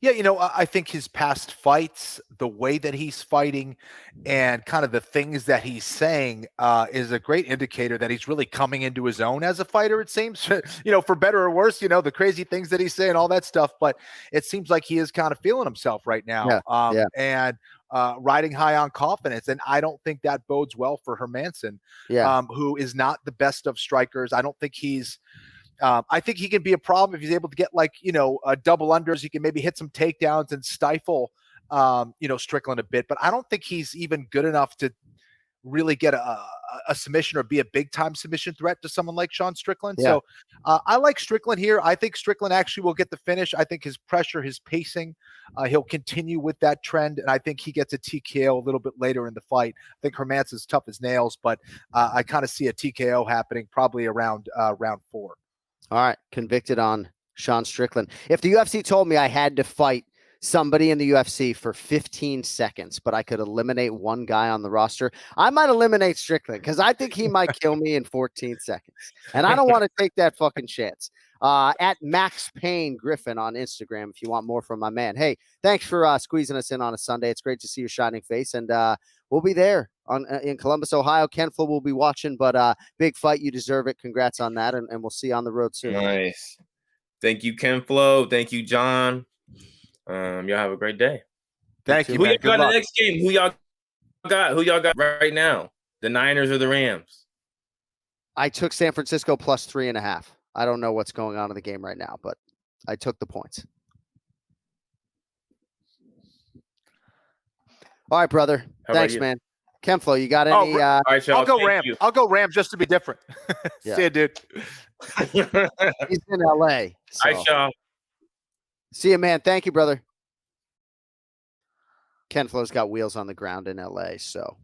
Yeah, I think his past fights, the way that he's fighting, and kind of the things that he's saying is a great indicator that he's really coming into his own as a fighter, it seems, for better or worse, the crazy things that he's saying, all that stuff. But it seems like he is kind of feeling himself right now and riding high on confidence. And I don't think that bodes well for Hermansson, who is not the best of strikers. I don't think he's I think he can be a problem if he's able to get double unders. He can maybe hit some takedowns and stifle, Strickland a bit. But I don't think he's even good enough to really get a submission or be a big time submission threat to someone like Sean Strickland. So I like Strickland here. I think Strickland actually will get the finish. I think his pressure, his pacing, he'll continue with that trend. And I think he gets a TKO a little bit later in the fight. I think Hermansson's tough as nails, but I kind of see a TKO happening probably around round 4. All right, convicted on Sean Strickland. If the UFC told me I had to fight somebody in the UFC for 15 seconds, but I could eliminate one guy on the roster, I might eliminate Strickland because I think he might kill me in 14 seconds. And I don't want to take that fucking chance. At Max Payne Griffin on Instagram, if you want more from my man. Hey, thanks for squeezing us in on a Sunday. It's great to see your shining face, and we'll be there in Columbus, Ohio. Ken Flo will be watching, but big fight. You deserve it. Congrats on that, and we'll see you on the road soon. Nice. Thank you, Ken Flo. Thank you, John. Y'all have a great day. Thank you. Who y'all got in the next game? Who y'all got right now? The Niners or the Rams? I took San Francisco plus 3.5. I don't know what's going on in the game right now, but I took the points. All right, brother. Thanks, man. Ken Flo, you got any? All right, I'll go Rams. I'll go Rams just to be different. See you, dude. He's in LA. So. All right, y'all. See you, man. Thank you, brother. Ken Flo's got wheels on the ground in LA, so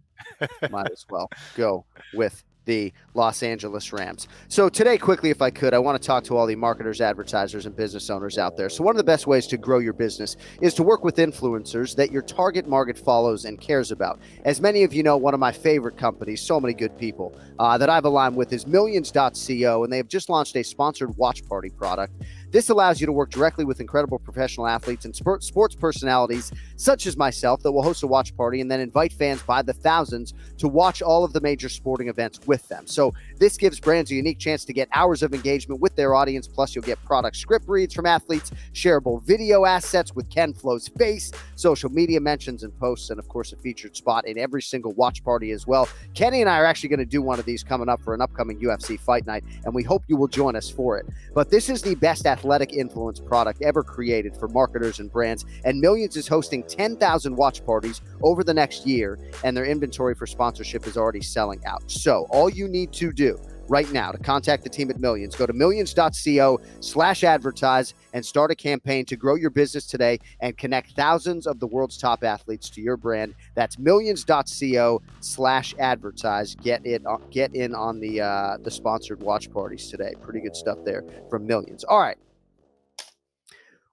might as well go with the Los Angeles Rams. So today, quickly, if I could, I want to talk to all the marketers, advertisers, and business owners out there. So one of the best ways to grow your business is to work with influencers that your target market follows and cares about. As many of you know, one of my favorite companies, so many good people that I've aligned with, is Millions.co, and they have just launched a sponsored watch party product. This allows you to work directly with incredible professional athletes and sports personalities such as myself that will host a watch party and then invite fans by the thousands to watch all of the major sporting events with them. So this gives brands a unique chance to get hours of engagement with their audience. Plus, you'll get product script reads from athletes, shareable video assets with Ken Flo's face, social media mentions and posts, and of course, a featured spot in every single watch party as well. Kenny and I are actually going to do one of these coming up for an upcoming UFC Fight Night, and we hope you will join us for it. But this is the best athletic influence product ever created for marketers and brands, and Millions is hosting 10,000 watch parties over the next year, and their inventory for sponsorship is already selling out. So all you need to do right now to contact the team at Millions, go to millions.co/advertise and start a campaign to grow your business today and connect thousands of the world's top athletes to your brand. That's millions.co/advertise. Get in on the sponsored watch parties today. Pretty good stuff there from Millions. All right.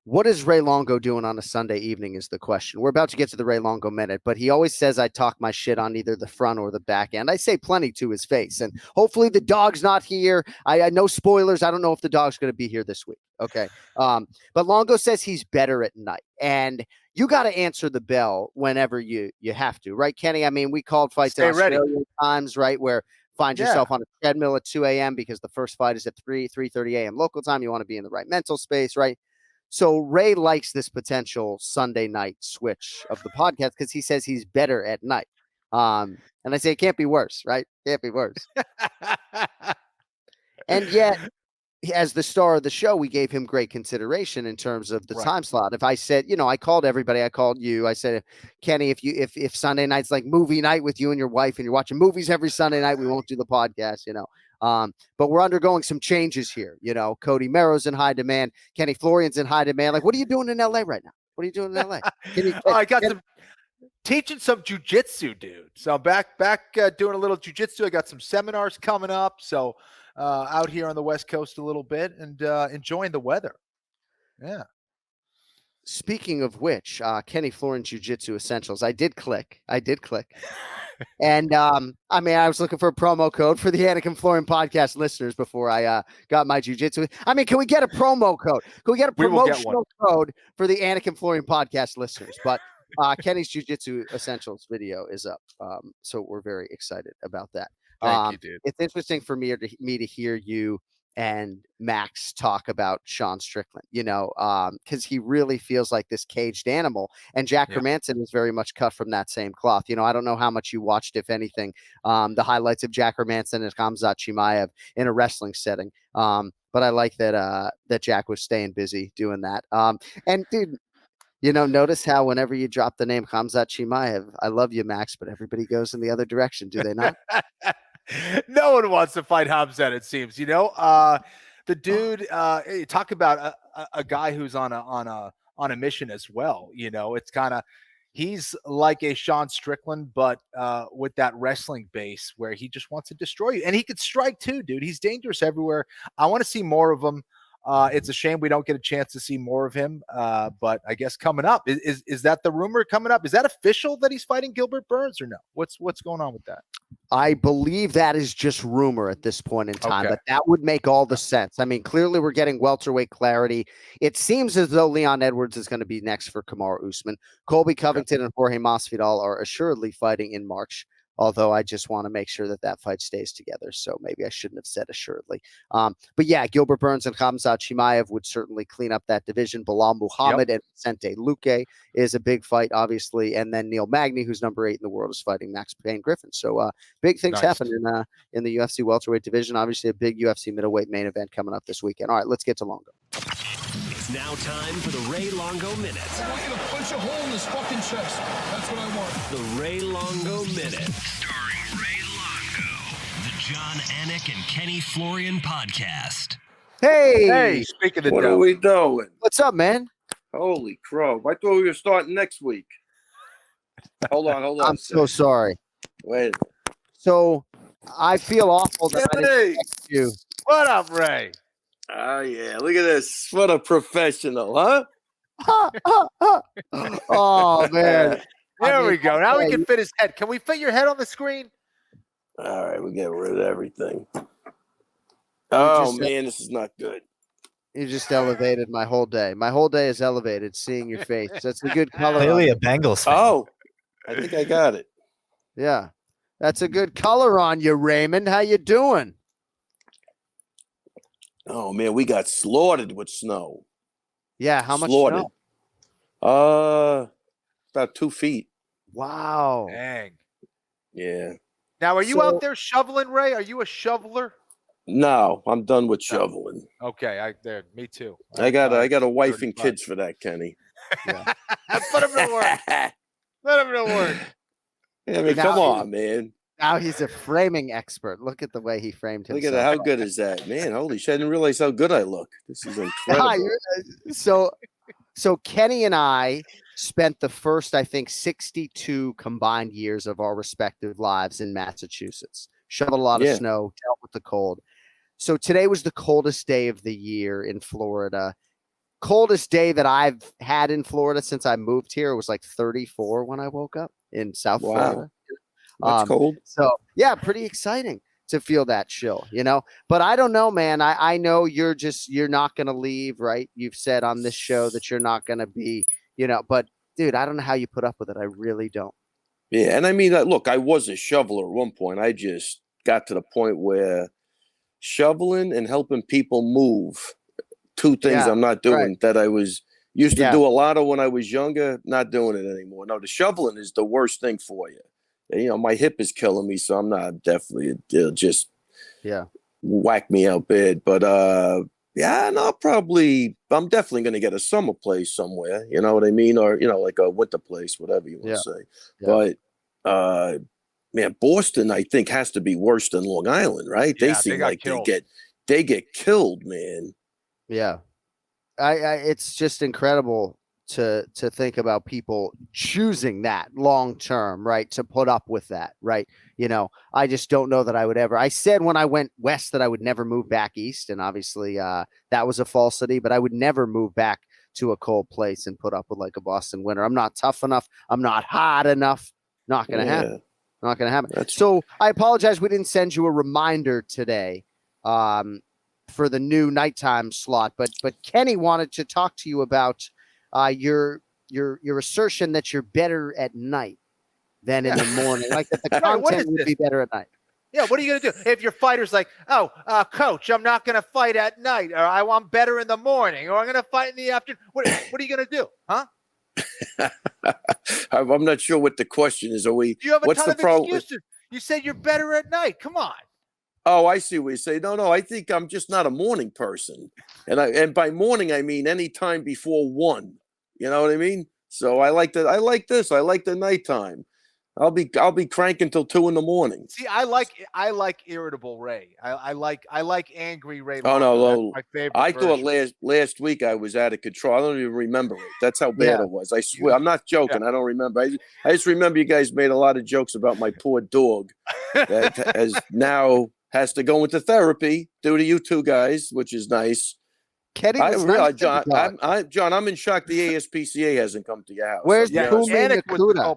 What is Ray Longo doing on a Sunday evening is the question. We're about to get to the Ray Longo Minute, but he always says I talk my shit on either the front or the back end. I say plenty to his face, and hopefully the dog's not here. I know spoilers. I don't know if the dog's going to be here this week. Okay. But Longo says he's better at night, and you got to answer the bell whenever you have to, right, Kenny? I mean, we called fights in Australia times, right, where find yourself on a treadmill at 2 a.m. because the first fight is at 3:30 a.m. local time. You want to be in the right mental space, right? So Ray likes this potential Sunday night switch of the podcast because he says he's better at night. And I say it can't be worse, right? Can't be worse. And yet, as the star of the show, we gave him great consideration in terms of the time slot. If I said, I called everybody, I called you. I said, Kenny, if Sunday night's like movie night with you and your wife and you're watching movies every Sunday night, we won't do the podcast, but we're undergoing some changes here. Cody Merrow's in high demand. Kenny Florian's in high demand. Like, what are you doing in LA right now? What are you doing in LA? I got some teaching some jujitsu, dude. So I'm back doing a little jujitsu. I got some seminars coming up. So out here on the West Coast a little bit and enjoying the weather. Yeah. Speaking of which, Kenny Florian Jiu-Jitsu Essentials. I did click. And I was looking for a promo code for the Anik and Florian podcast listeners before I got my jiu-jitsu. Can we get a promo code? Can we get a promotional code for the Anik and Florian podcast listeners? But Kenny's Jiu-Jitsu Essentials video is up. So we're very excited about that. Thank you, dude. It's interesting for me to hear you and Max talk about Sean Strickland, because he really feels like this caged animal. And Jack Hermansson is very much cut from that same cloth. I don't know how much you watched, if anything, the highlights of Jack Hermansson and Khamzat Chimaev in a wrestling setting. But I like that Jack was staying busy doing that. And dude, notice how whenever you drop the name Khamzat Chimaev, I love you, Max, but everybody goes in the other direction. Do they not? No one wants to fight Khamzat, it seems. The dude. Talk about a guy who's on a mission as well. It's kind of he's like a Sean Strickland, but with that wrestling base where he just wants to destroy you, and he could strike too, dude. He's dangerous everywhere. I want to see more of him. It's a shame we don't get a chance to see more of him. But I guess coming up is that the rumor coming up? Is that official that he's fighting Gilbert Burns or no? What's going on with that? I believe that is just rumor at this point in time, but that would make all the sense. Clearly we're getting welterweight clarity. It seems as though Leon Edwards is going to be next for Kamaru Usman. Colby Covington and Jorge Masvidal are assuredly fighting in March. Although I just want to make sure that fight stays together. So maybe I shouldn't have said assuredly. But yeah, Gilbert Burns and Khamzat Chimaev would certainly clean up that division. Bilal Muhammad and Vicente Luque is a big fight, obviously. And then Neil Magny, who's number 8 in the world, is fighting Max Payne Griffin. So big things happen in the UFC welterweight division. Obviously a big UFC middleweight main event coming up this weekend. All right, let's get to Longo. It's now time for the Ray Longo Minute. I want you to punch a hole in his fucking chest. That's what I want. The Ray Longo Minute. Starring Ray Longo. The John Anik and Kenny Florian podcast. Hey, speaking of what are we doing? What's up, man? Holy crow. I thought we were starting next week. Hold on. I'm so sorry. Wait. So I feel awful that I didn't text you. What up, Ray? Oh, yeah. Look at this. What a professional, huh? Oh, man. There we go. Now we can fit his head. Can we fit your head on the screen? All right, we're getting rid of everything. Oh, man, this is not good. You just elevated my whole day. My whole day is elevated seeing your face. That's a good color. Clearly a Bengals fan. Oh, I think I got it. Yeah. That's a good color on you, Raymond. How you doing? Oh, man, we got slaughtered with snow. Yeah, how much Slaughtered. snow? About 2 feet. Wow. Dang. Yeah. Now, are you out there shoveling, Ray? Are you a shoveler? No, I'm done with shoveling. Okay, me too. I got a wife and kids for that, Kenny. Put him to work. Put him to work. Yeah, I mean, come on, man. Now he's a framing expert. Look at the way he framed himself. Look at that. How good is that, man? Holy shit! I didn't realize how good I look. This is incredible. So Kenny and I spent the first, I think, 62 combined years of our respective lives in Massachusetts. Shoveled a lot of snow, dealt with the cold. So today was the coldest day of the year in Florida. Coldest day that I've had in Florida since I moved here. It was like 34 when I woke up in South Florida. That's cold. So yeah, pretty exciting to feel that chill, you know. But I don't know, man. I know you're not gonna leave, right? You've said on this show that you're not gonna be, you know. But dude, I don't know how you put up with it. I really don't. Yeah, and I mean, look, I was a shoveler at one point. I just got to the point where shoveling and helping people move, two things I'm not doing that I was used to do a lot of when I was younger, not doing it anymore. No, the shoveling is the worst thing for you. You know, my hip is killing me, so I'm not definitely, it'll just whack me out bad. But yeah, no, I'm definitely going to get a summer place somewhere, you know what I mean? Or, you know, like a winter place, whatever you want to say. Yeah. But man, Boston, I think, has to be worse than Long Island, right? They seem like they get killed, man. Yeah. It's just incredible to think about people choosing that long term, right? To put up with that, right? You know, I just don't know that I would ever. I said when I went west that I would never move back east, and obviously that was a falsity, but I would never move back to a cold place and put up with like a Boston winter. I'm not tough enough. I'm not hot enough. Not going to happen. Not going to happen. So I apologize. We didn't send you a reminder today for the new nighttime slot, but Kenny wanted to talk to you about your assertion that you're better at night than in the morning, like that the content would be better at night. Yeah, what are you going to do if your fighter's like, oh, coach, I'm not going to fight at night, or I'm better in the morning, or I'm going to fight in the afternoon? What are you going to do, huh? I'm not sure what the question is. You have a ton of excuses. You said you're better at night. Come on. Oh, I see what you say. No, I think I'm just not a morning person. And by morning, I mean any time before 1. You know what I mean? So I like this. I like the nighttime. I'll be cranking till 2 a.m. See, I like irritable Ray. I like angry Ray. Oh no, my favorite I version. thought last week I was out of control. I don't even remember it. That's how bad it was. I swear, I'm not joking. I don't remember. I just remember you guys made a lot of jokes about my poor dog that has to go into therapy due to you two guys, which is nice. Kenny, John, I'm in shock. The ASPCA hasn't come to your house. Where's Pumi Nakuda?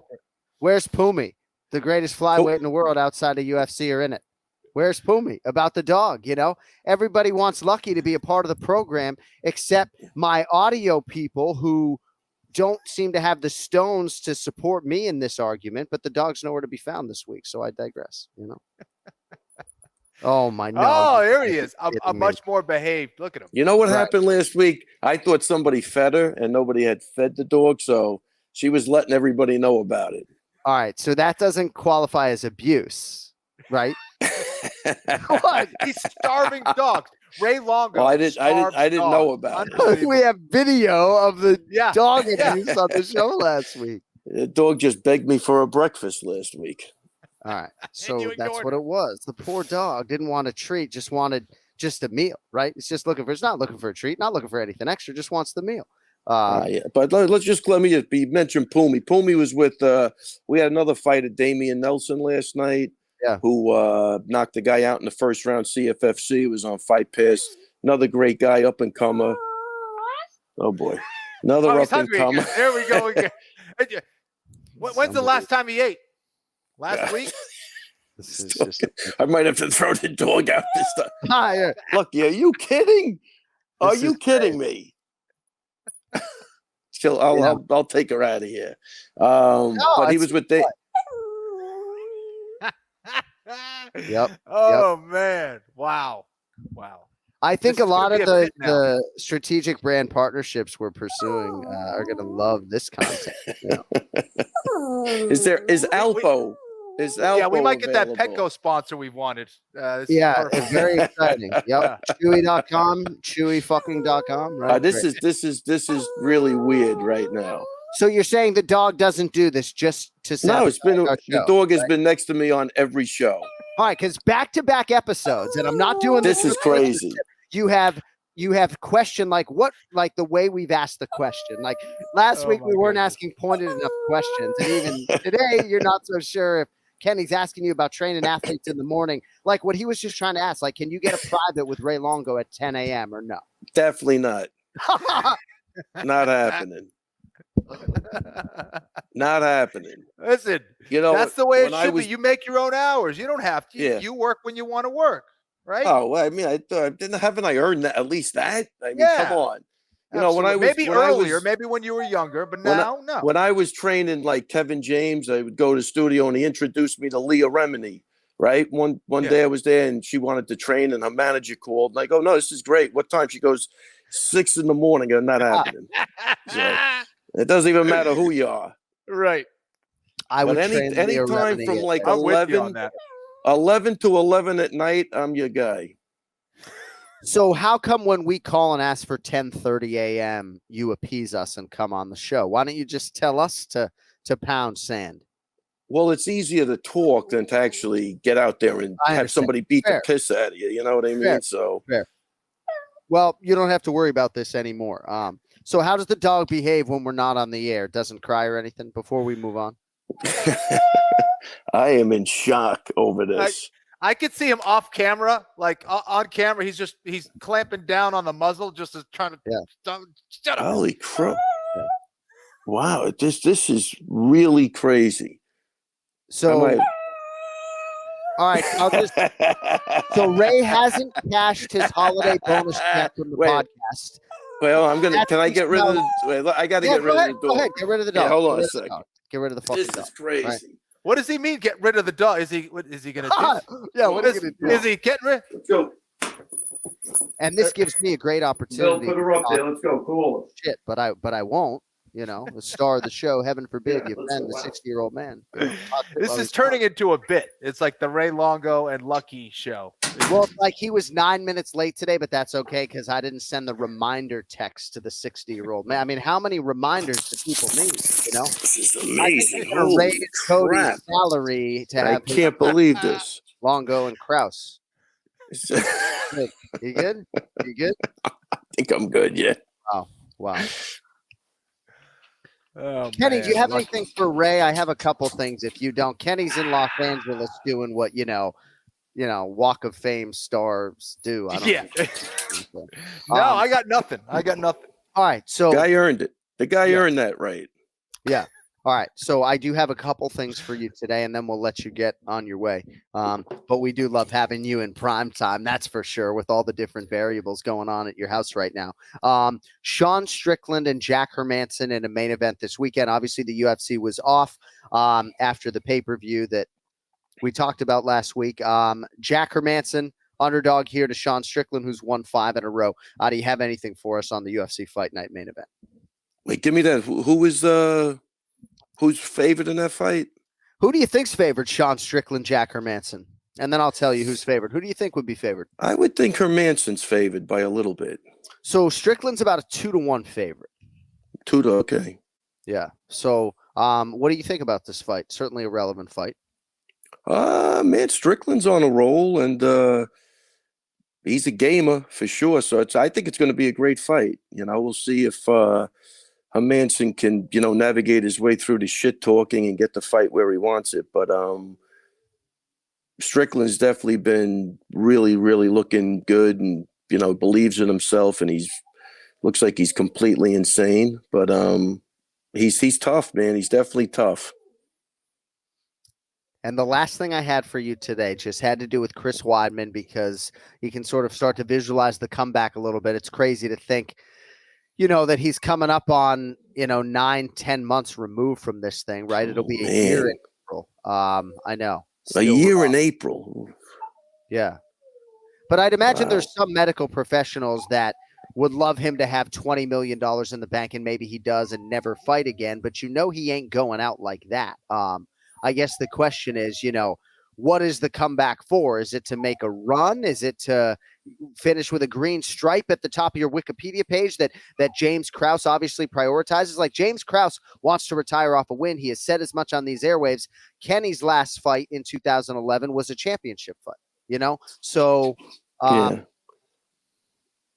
Where's Pumi? The greatest flyweight in the world outside of UFC are in it. Where's Pumi? About the dog, you know? Everybody wants Lucky to be a part of the program, except my audio people who don't seem to have the stones to support me in this argument, but the dog's nowhere to be found this week, so I digress, you know? Oh, my God. Oh, here he is. I'm much more behaved. Look at him. You know what happened last week? I thought somebody fed her, and nobody had fed the dog, so she was letting everybody know about it. All right, so that doesn't qualify as abuse, right? What? He's starving dogs. Ray Longo. Well, I didn't know about it. We have video of the dog abuse on the show last week. The dog just begged me for a breakfast last week. All right, so that's what it was. The poor dog didn't want a treat, just wanted a meal, right? It's just it's not looking for a treat, not looking for anything extra, just wants the meal. But let me just mention Pumi. Pumi was with we had another fight at Damian Nelson last night. who knocked the guy out in the first round, CFFC, was on Fight Pass. Another great guy, up and comer. Oh boy, another up and comer. There we go again. When's the last time he ate? Last week? This is just... I might have to throw the dog out this time. Look, are you kidding? Are you kidding me? I'll take her out of here. But he was with the. Yep. Oh man! Wow. I think a lot of the strategic brand partnerships we're pursuing are going to love this content. Is Alpo? Yeah, we might get available? that Petco sponsor we wanted. It's very exciting. Yep. Chewy.com, chewyfucking.com. Right. This is really weird right now. So you're saying the dog doesn't do this just to No, the dog has been next to me on every show. All right, because back-to-back episodes, and I'm not doing this. Is crazy. You have questioned like the way we've asked the question. Like last week we weren't asking pointed enough questions, and even today you're not so sure if Kenny's asking you about training athletes in the morning, like what he was just trying to ask. Like, can you get a private with Ray Longo at 10 a.m. or no? Definitely not. Not happening. Not happening. Listen, that's the way it should be. You make your own hours. You don't have to. Yeah. You work when you want to work, right? Oh, well, I mean, haven't I earned that? At least that. I mean, come on. When I was maybe earlier, maybe when you were younger, but now, no. When I was training like Kevin James, I would go to the studio and he introduced me to Leah Remini. Right. One day I was there and she wanted to train and her manager called and I go, no, this is great. What time? She goes, 6 a.m. I'm not happening. So it doesn't even matter who you are. Right. I would any time from like 11 to 11 at night, I'm your guy. So how come when we call and ask for 10:30 a.m., you appease us and come on the show? Why don't you just tell us to pound sand? Well, it's easier to talk than to actually get out there and have somebody beat the piss out of you. You know what I mean? Fair. Well, you don't have to worry about this anymore. So how does the dog behave when we're not on the air? Doesn't cry or anything before we move on? I am in shock over this. I could see him off camera, like on camera. He's clamping down on the muzzle, just as trying to. Shut up. Holy crap! Wow, this is really crazy. So, all right, so Ray hasn't cashed his holiday bonus check from the podcast. Well, can I get rid of the? I got to get rid of the dog. Go ahead, get rid of the dog. Yeah, hold on a second. Get rid of the fucking dog. This is crazy. Right. What does he mean? Get rid of the dog? What is he going to do? Yeah, what is he going to do? Is he getting rid? Let's go. And this gives me a great opportunity. Bill, put her up there. Let's go. Cool. Shit, but I won't. The star of the show. Heaven forbid you offend the 60-year-old man. This is turning into a bit. It's like the Ray Longo and Lucky show. Well, like he was 9 minutes late today, but that's okay because I didn't send the reminder text to the 60-year-old man. I mean, how many reminders do people need? This is amazing. Raise Cody's salary to have. I can't believe this. Longo and Kraus. You good? You good? I think I'm good. Yeah. Wow. Oh, Kenny, do you have anything for Ray? I have a couple things. If you don't, Kenny's in Los Angeles doing what Walk of Fame stars do. I don't know. No, I got nothing. All right, so guy earned it. The guy earned that right. Yeah. All right, so I do have a couple things for you today, and then we'll let you get on your way. But we do love having you in prime time, that's for sure, with all the different variables going on at your house right now. Sean Strickland and Jack Hermansson in a main event this weekend. Obviously, the UFC was off after the pay-per-view that we talked about last week. Jack Hermansson, underdog here to Sean Strickland, who's won 5 in a row. Do you have anything for us on the UFC Fight Night main event? Wait, give me that. Who's favored in that fight? Who do you think's favored? Sean Strickland, Jack Hermansson. And then I'll tell you who's favored. Who do you think would be favored? I would think Hermansson's favored by a little bit. So Strickland's about a 2-1 favorite. Okay. Yeah. So what do you think about this fight? Certainly a relevant fight. Man, Strickland's on a roll, and he's a gamer for sure. So I think it's going to be a great fight. We'll see if Hermansson can, navigate his way through the shit talking and get the fight where he wants it. But Strickland's definitely been really, really looking good, and believes in himself, and looks like he's completely insane. But he's tough, man. He's definitely tough. And the last thing I had for you today just had to do with Chris Weidman, because you can sort of start to visualize the comeback a little bit. It's crazy to think, that he's coming up on, 9-10 months removed from this thing, right? It'll be a year in April. I know. A year in April. Yeah. But I'd imagine there's some medical professionals that would love him to have $20 million in the bank, and maybe he does and never fight again. But he ain't going out like that. I guess the question is, what is the comeback for? Is it to make a run? Is it to finish with a green stripe at the top of your Wikipedia page that James Krause obviously prioritizes? Like, James Krause wants to retire off a win. He has said as much on these airwaves. Kenny's last fight in 2011 was a championship fight, So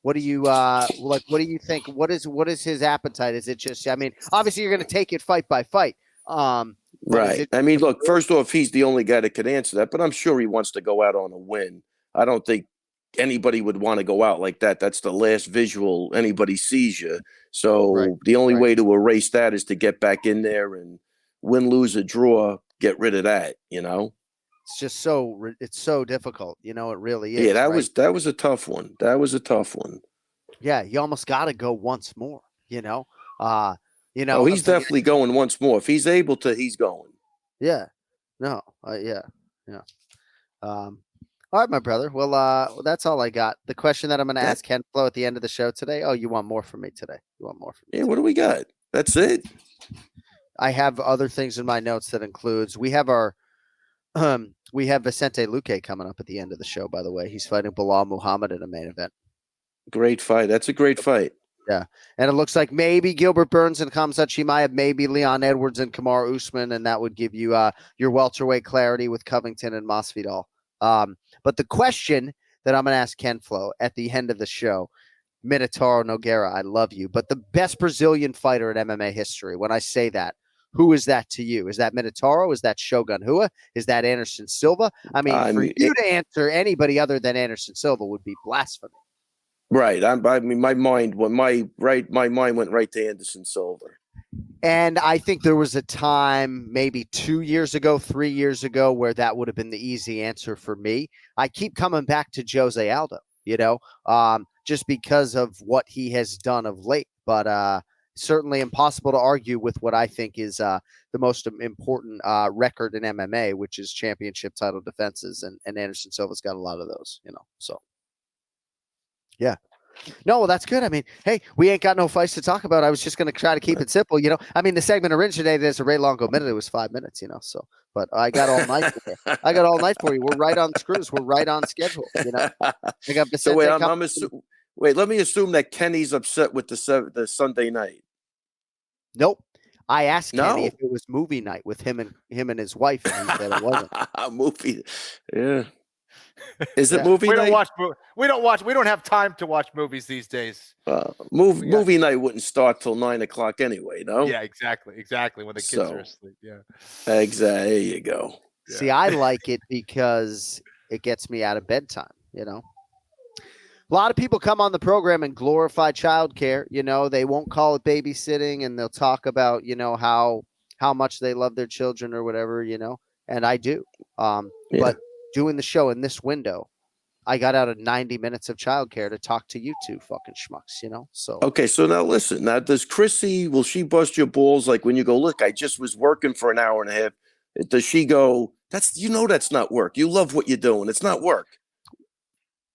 what do you what do you think? What is his appetite? Is it just, obviously you're going to take it fight by fight. Right. Look, first off, he's the only guy that could answer that, but I'm sure he wants to go out on a win. I don't think anybody would want to go out like that. That's the last visual anybody sees you. So the only way to erase that is to get back in there and win, lose, or draw, get rid of that, It's just it's so difficult. It really is. Yeah, that was a tough one. That was a tough one. Yeah, you almost got to go once more, he's definitely going once more. If he's able to, he's going. Yeah. No. Yeah. All right, my brother. Well, that's all I got. The question that I'm going to ask Ken Flo at the end of the show today. Oh, you want more from me today? You want more from me? Yeah. What do we got? That's it. I have other things in my notes that includes, we have Vicente Luque coming up at the end of the show, by the way. He's fighting Bilal Muhammad in a main event. Great fight. That's a great fight. Yeah. And it looks like maybe Gilbert Burns and Khamzat Chimaev, maybe Leon Edwards and Kamaru Usman, and that would give you your welterweight clarity with Covington and Masvidal. But the question that I'm going to ask Ken Flo at the end of the show, Minotauro Nogueira, I love you, but the best Brazilian fighter in MMA history, when I say that, who is that to you? Is that Minotauro? Is that Shogun Rua? Is that Anderson Silva? For you to answer anybody other than Anderson Silva would be blasphemy. Right. My mind went right to Anderson Silva. And I think there was a time maybe 2 years ago, 3 years ago, where that would have been the easy answer for me. I keep coming back to Jose Aldo, just because of what he has done of late. But certainly impossible to argue with what I think is the most important record in MMA, which is championship title defenses. And Anderson Silva's got a lot of those, so. Yeah. No, well, that's good. Hey, we ain't got no fights to talk about. I was just going to try to keep it simple. The segment originated as a Ray Longo Minute. It was 5 minutes, so, but I got all night. I got all night for you. We're right on screws. We're right on schedule. I got Vicente. So wait, let me assume that Kenny's upset with the Sunday night. Nope. I asked Kenny if it was movie night with him and his wife, and he said it wasn't. Movie. Yeah. Is it movie night? We don't have time to watch movies these days. Movie night wouldn't start till 9 o'clock anyway, no? Yeah, exactly. When the kids are asleep. Yeah. Exactly. There you go. Yeah. See, I like it because it gets me out of bedtime, A lot of people come on the program and glorify childcare. They won't call it babysitting, and they'll talk about, how much they love their children or whatever, and I do. But doing the show in this window, I got out of 90 minutes of childcare to talk to you two fucking schmucks, so. Okay, so now listen. Now, will she bust your balls like when you go, look, I just was working for an hour and a half? Does she go, that's not work. You love what you're doing. It's not work.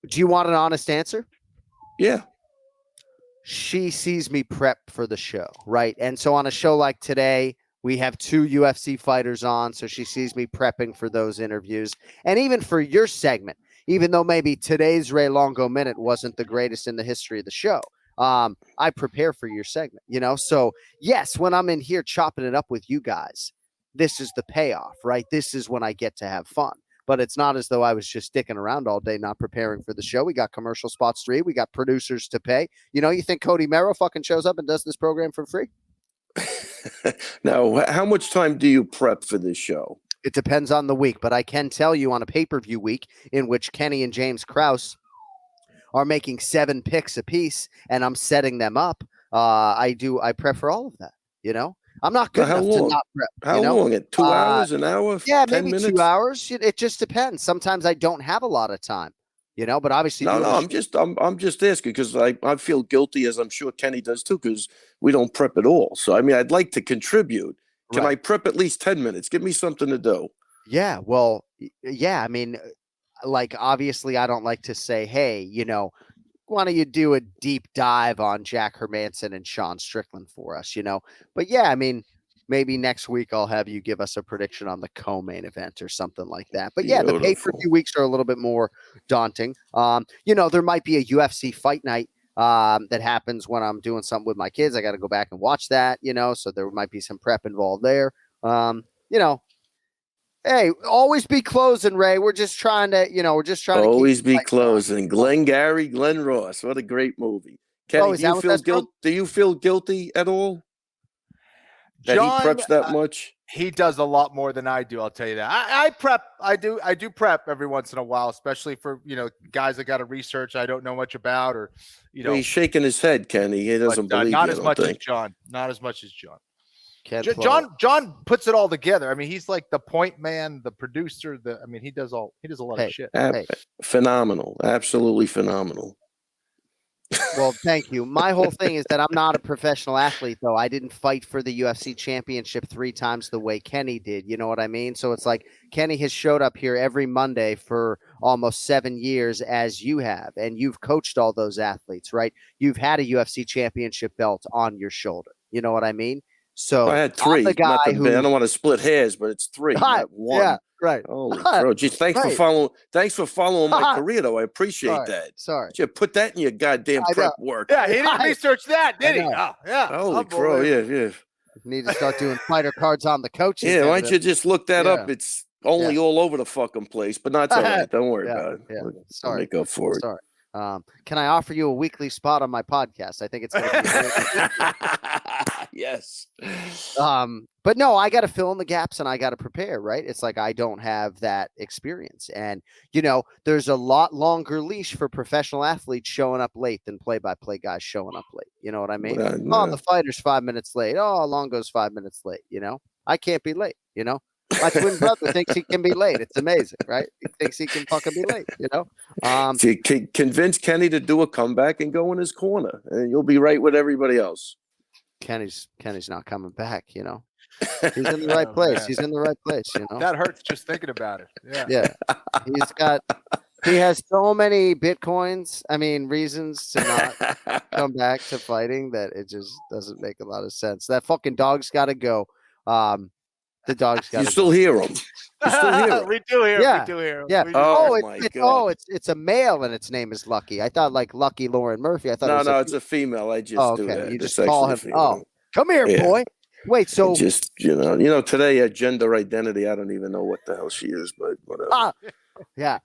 Do you want an honest answer? Yeah. She sees me prep for the show, right? And so on a show like today, we have 2 UFC fighters on, so she sees me prepping for those interviews. And even for your segment, even though maybe today's Ray Longo Minute wasn't the greatest in the history of the show, I prepare for your segment, So, yes, when I'm in here chopping it up with you guys, this is the payoff, right? This is when I get to have fun. But it's not as though I was just sticking around all day not preparing for the show. We got commercial spots to read. We got producers to pay. You think Cody Merrow fucking shows up and does this program for free? Now, how much time do you prep for this show? It depends on the week, but I can tell you on a pay-per-view week in which Kenny and James Krause are making 7 picks apiece, and I'm setting them up. I prep for all of that. I'm not good enough to not prep. How long? At 2 hours, an hour? Yeah, 10 maybe minutes? 2 hours. It just depends. Sometimes I don't have a lot of time. But obviously, no. I'm just asking because I feel guilty, as I'm sure Kenny does too, because we don't prep at all. So I mean, I'd like to contribute. Can I prep at least 10 minutes? Give me something to do. Yeah. Well, yeah. I mean, like obviously, I don't like to say, hey, why don't you do a deep dive on Jack Hermansson and Sean Strickland for us? But yeah, I mean, maybe next week I'll have you give us a prediction on the co-main event or something like that. But yeah, the pay-per-view weeks are a little bit more daunting. There might be a UFC Fight Night that happens when I'm doing something with my kids. I got to go back and watch that, so there might be some prep involved there. Hey, always be closing, Ray. We're just trying to, always be closing. Glengarry Glen Ross. What a great movie. Kenny, do you feel guilty? Do you feel guilty at all? That John, he preps that much? He does a lot more than I do. I'll tell you that. I prep. I do prep every once in a while, especially for guys that got to research I don't know much about, or he's shaking his head, Kenny. He doesn't believe not you, as much as John. Not as much as John. John puts it all together. I mean, he's like the point man, the producer. He does a lot of shit. Phenomenal, absolutely phenomenal. Well, thank you. My whole thing is that I'm not a professional athlete, though. I didn't fight for the UFC championship 3 times the way Kenny did. You know what I mean? So it's like Kenny has showed up here every Monday for almost 7 years, as you have, and you've coached all those athletes, right? You've had a UFC championship belt on your shoulder. You know what I mean? So I had 3. The guy I don't want to split hairs, but it's 3, not 1. Yeah, right. Holy bro, geez, thanks for following my career, though. I appreciate that. Sorry. You put that in your goddamn prep work. Yeah, he didn't research that, did he? Oh, yeah. Holy crow, yeah. Need to start doing fighter cards on the coaches. Yeah, why don't you just look that up? It's only all over the fucking place, but not all right. Don't worry about it. Yeah. I'll make up for it. Sorry. Can I offer you a weekly spot on my podcast? I think it's going to be yes. But no, I got to fill in the gaps and I got to prepare, right? It's like I don't have that experience. And, there's a lot longer leash for professional athletes showing up late than play-by-play guys showing up late. You know what I mean? The fighter's 5 minutes late. Oh, Longo's 5 minutes late. I can't be late, My twin brother thinks he can be late. It's amazing, right? He thinks he can fucking be late, Convince Kenny to do a comeback and go in his corner, and you'll be right with everybody else. Kenny's not coming back, He's in the right place. Man. He's in the right place, That hurts just thinking about it. Yeah. He has so many Bitcoins, reasons to not come back to fighting that it just doesn't make a lot of sense. That fucking dog's got to go. The dog's got. You still hear him? You still hear him? We do hear. Yeah. We do hear. Yeah. My God. It's a male and its name is Lucky. I thought like Lucky Lauren Murphy. I thought it's a female. I just do that. You just call him. Oh, come here, boy. Wait. So just today gender identity. I don't even know what the hell she is, but whatever. Yeah.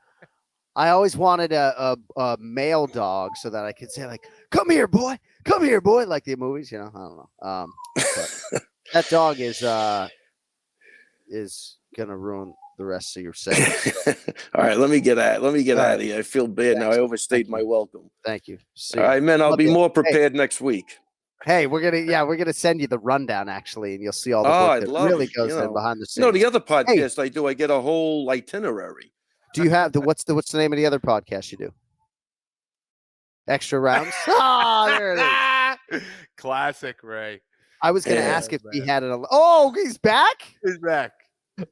I always wanted a male dog so that I could say like, "Come here, boy. Come here, boy," like the movies. I don't know. But that dog is gonna ruin the rest of your segment. So. All right, let me get out of here. I feel bad now. I overstayed my welcome. Thank you. All right, man. I'll be more prepared next week. Hey, we're gonna send you the rundown actually, and you'll see all the work that really goes in behind the scenes. The other podcast I get a whole itinerary. Do you have what's the name of the other podcast you do? Extra rounds. There it is. Classic, Ray. I was going to ask if he had it. Oh, he's back? He's back.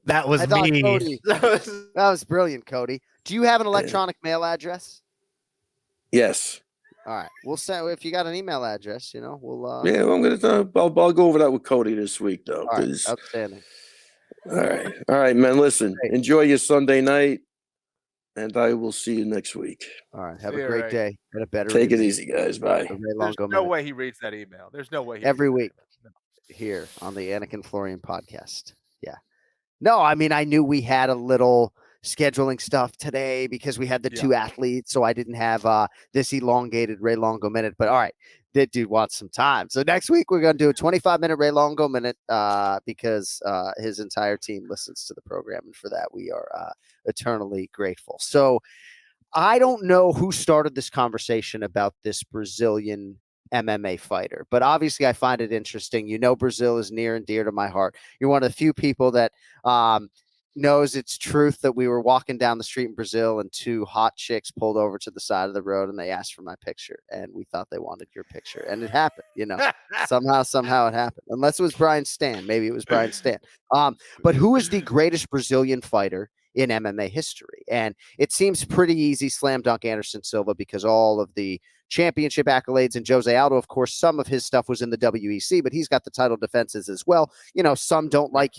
That was me. Cody, that was brilliant, Cody. Do you have an electronic mail address? Yes. All right. We'll send if you got an email address, we'll I'll go over that with Cody this week though. All right, outstanding. All right, man. Listen, enjoy your Sunday night. And I will see you next week. All right. Have a great day. And a better Take it easy, guys. Bye. There's no way he reads that email. There's no way. Every week here on the Anik and Florian podcast. Yeah. No, I knew we had a little scheduling stuff today because we had the 2 athletes. So I didn't have this elongated Ray Longo minute. But all right. That dude wants some time. So next week we're going to do a 25-minute Ray Longo Minute because his entire team listens to the program, and for that we are eternally grateful. So I don't know who started this conversation about this Brazilian MMA fighter, but obviously I find it interesting. You know, Brazil is near and dear to my heart. You're one of the few people that knows it's truth that we were walking down the street in Brazil and two hot chicks pulled over to the side of the road and they asked for my picture, and we thought they wanted your picture, and it happened, you know. somehow it happened, unless it was Brian Stan. Maybe it was Brian Stan. But who is the greatest Brazilian fighter in MMA history? And it seems pretty easy, slam dunk Anderson Silva, because all of the championship accolades, and Jose Aldo, of course, some of his stuff was in the WEC, but he's got the title defenses as well. You know, some don't like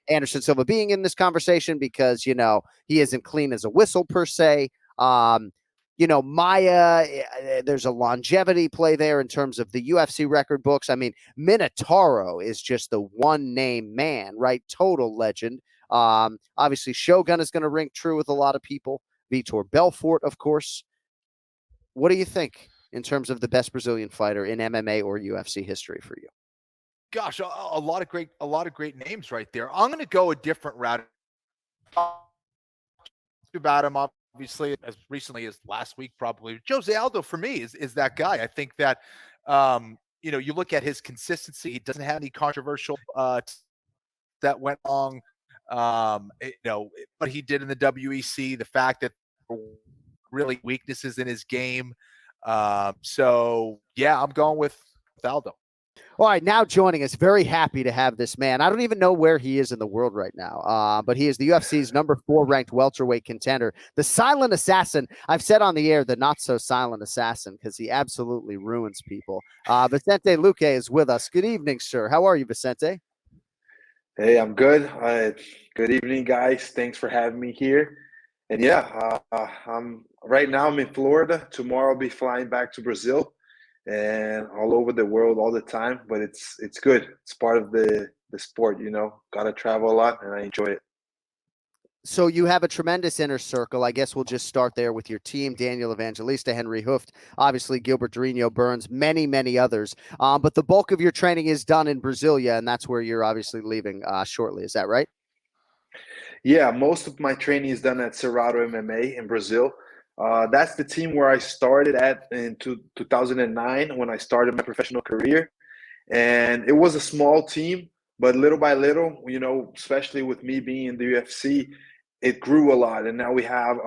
Anderson Silva being in this conversation because, you know, he isn't clean as a whistle per se. You know, Maya, there's a longevity play there in terms of the UFC record books. I mean, Minotauro is just the one name man, right? Total legend. Obviously, Shogun is going to ring true with a lot of people. Vitor Belfort, of course. What do you think in terms of the best Brazilian fighter in MMA or UFC history for you? Gosh, a lot of great names right there. I'm going to go a different route. About him, obviously, as recently as last week, probably. Jose Aldo for me is that guy. I think that you know, you look at his consistency. He doesn't have any controversial that went wrong. You know, what he did in the WEC, the fact that there were really weaknesses in his game. So yeah, I'm going with Aldo. All right, now joining us, very happy to have this man. I don't even know where he is in the world right now, but he is the UFC's #4 ranked welterweight contender, the silent assassin. I've said on the air, the not so silent assassin, because he absolutely ruins people. Vicente Luque is with us. Good evening, sir. How are you, Vicente? Hey, I'm good. Good evening, guys. Thanks for having me here. And yeah, I'm in Florida. Tomorrow I'll be flying back to Brazil. And all over the world all the time, but it's good. It's part of the sport, you know. Got to travel a lot, and I enjoy it. So you have a tremendous inner circle. I guess we'll just start there with your team: Daniel Evangelista, Henry Hooft, obviously Gilbert Durinho Burns, many others. But the bulk of your training is done in Brasilia, and that's where you're obviously leaving shortly. Is that right? Yeah, most of my training is done at Cerrado MMA in Brazil. That's the team where I started at in 2009 when I started my professional career. And it was a small team, but little by little, you know, especially with me being in the UFC, it grew a lot. And now we have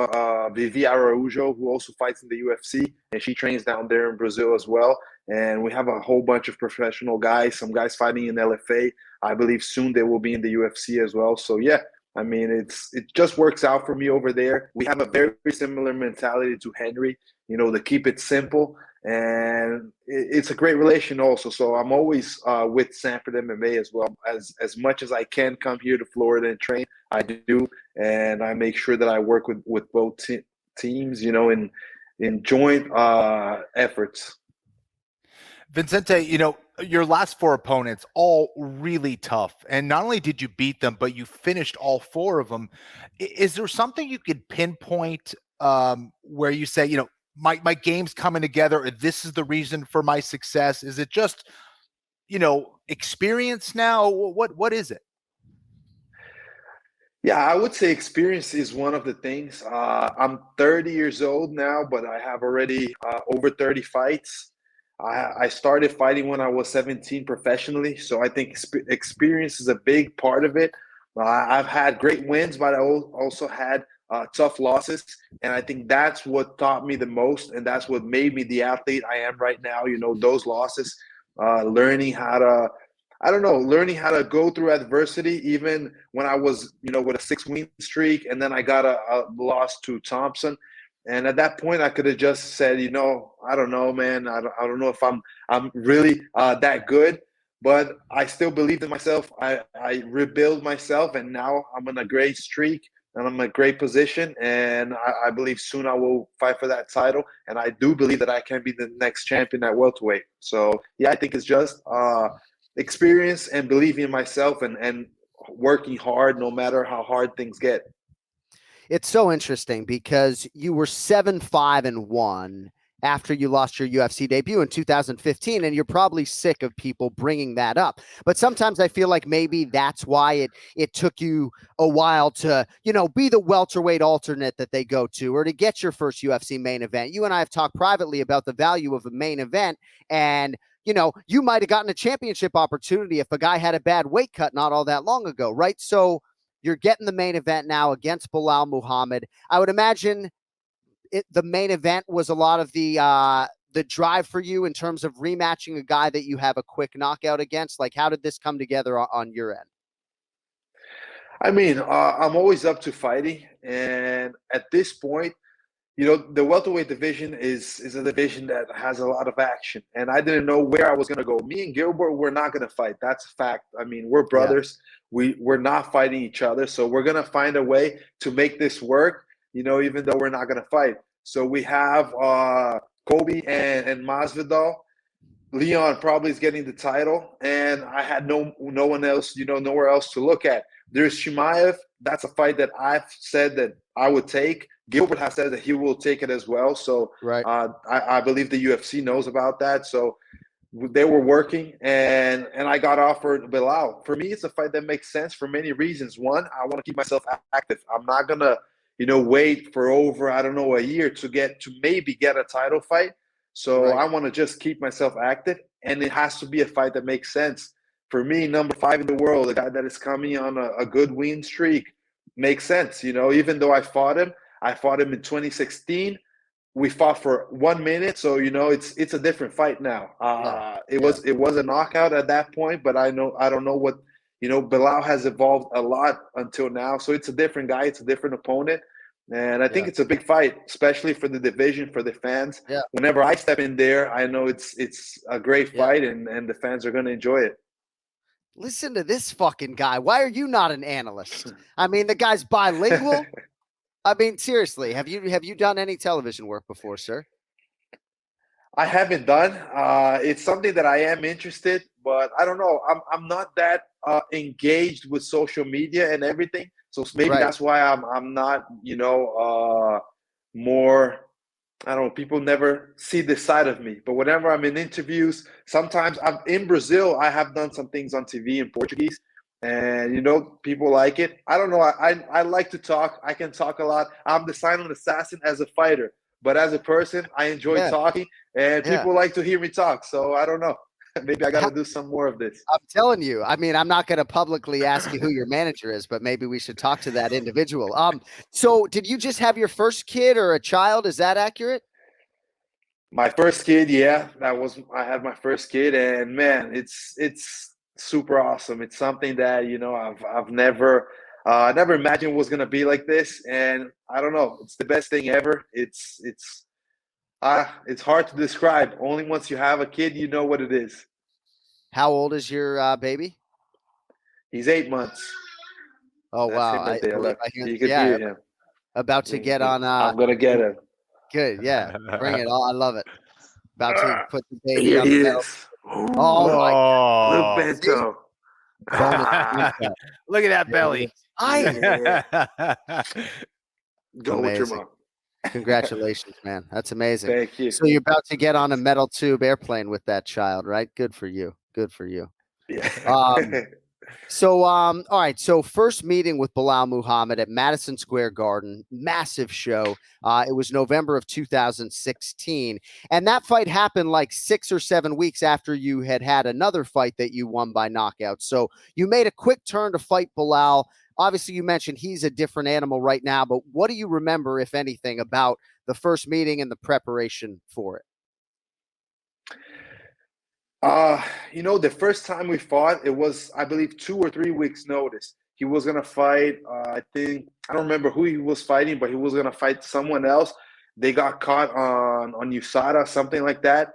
Vivi Araújo, who also fights in the UFC, and she trains down there in Brazil as well. And we have a whole bunch of professional guys, some guys fighting in LFA. I believe soon they will be in the UFC as well. So, yeah. I mean, it just works out for me over there. We have a very similar mentality to Henry, you know, to keep it simple. And it's a great relation also. So I'm always with Sanford MMA as well. As much as I can come here to Florida and train, I do. And I make sure that I work with both teams, you know, in joint efforts. Vicente, you know, your last 4 opponents, all really tough. And not only did you beat them, but you finished all 4 of them. Is there something you could pinpoint where you say, you know, my game's coming together, or this is the reason for my success? Is it just, you know, experience now? What is it? Yeah, I would say experience is one of the things. I'm 30 years old now, but I have already over 30 fights. I started fighting when I was 17 professionally, so I think experience is a big part of it. I've had great wins, but I also had tough losses, and I think that's what taught me the most, and that's what made me the athlete I am right now. You know, those losses, learning how to go through adversity, even when I was, you know, with a 6-win streak, and then I got a loss to Thompson. And at that point, I could have just said, you know, I don't know, man. I don't know if I'm really that good, but I still believed in myself. I rebuilt myself, and now I'm in a great streak, and I'm in a great position. And I believe soon I will fight for that title. And I do believe that I can be the next champion at welterweight. So, yeah, I think it's just experience and believing in myself and working hard no matter how hard things get. It's so interesting because you were 7-5-1, after you lost your UFC debut in 2015, and you're probably sick of people bringing that up. But sometimes I feel like maybe that's why it took you a while to, be the welterweight alternate that they go to, or to get your first UFC main event. You and I have talked privately about the value of a main event, and you might have gotten a championship opportunity if a guy had a bad weight cut not all that long ago, right? So you're getting the main event now against Belal Muhammad. I would imagine the main event was a lot of the drive for you in terms of rematching a guy that you have a quick knockout against. Like, how did this come together on your end? I mean, I'm always up to fighting. And at this point, the welterweight division is a division that has a lot of action. And I didn't know where I was going to go. Me and Gilbert, we're not going to fight. That's a fact. I mean, we're brothers. Yeah. We're not fighting each other. So we're going to find a way to make this work, even though we're not going to fight. So we have Kobe and Masvidal. Leon probably is getting the title. And I had no one else, nowhere else to look at. There's Chimaev. That's a fight that I've said that I would take. Gilbert has said that he will take it as well. So I believe the UFC knows about that. So they were working, and I got offered Belal. For me, it's a fight that makes sense for many reasons. One, I want to keep myself active. I'm not going to, wait for over, a year to maybe get a title fight. So I want to just keep myself active, and it has to be a fight that makes sense. For me, number 5 in the world, a guy that is coming on a good win streak, makes sense. Even though I fought him in 2016. We fought for 1 minute, so it's a different fight now. It was a knockout at that point, but I don't know what Belal has evolved a lot until now, so it's a different guy, it's a different opponent, and I think it's a big fight, especially for the division, for the fans. Yeah. Whenever I step in there, I know it's a great fight, and the fans are going to enjoy it. Listen to this fucking guy. Why are you not an analyst? I mean, the guy's bilingual. I mean, seriously, have you done any television work before, sir? I haven't done. It's something that I am interested, but I don't know. I'm not that engaged with social media and everything, so maybe that's why I'm not, more. I don't know. People never see this side of me. But whenever I'm in interviews, sometimes I'm in Brazil. I have done some things on TV in Portuguese. And, people like it. I don't know. I like to talk. I can talk a lot. I'm the silent assassin as a fighter. But as a person, I enjoy talking. And people like to hear me talk. So I don't know. Maybe I got to do some more of this. I'm telling you. I mean, I'm not going to publicly ask you who your manager is, but maybe we should talk to that individual. So did you just have your first kid or a child? Is that accurate? My first kid, yeah. I had my first kid. And, man, it's super awesome. It's something that I've never imagined was gonna be like this, and I don't know. It's the best thing ever. It's hard to describe. Only once you have a kid, you know what it is. How old is your baby? He's 8 months. Oh wow! You could hear him. About to get on. I'm gonna get him. Good, yeah. Bring it on. I love it. About to put the baby Here on he the pedal. is. Oh my God. Look, Bento. Look at that belly. Go with your mom. Congratulations, man. That's amazing. Thank you. So you're about to get on a metal tube airplane with that child, right? Good for you. Good for you. Yeah. All right. So first meeting with Belal Muhammad at Madison Square Garden, massive show. It was November of 2016. And that fight happened like 6 or 7 weeks after you had another fight that you won by knockout. So you made a quick turn to fight Belal. Obviously, you mentioned he's a different animal right now, but what do you remember, if anything, about the first meeting and the preparation for it? The first time we fought, it was, I believe, 2 or 3 weeks notice. He was going to fight, I don't remember who he was fighting, but he was going to fight someone else. They got caught on USADA, something like that,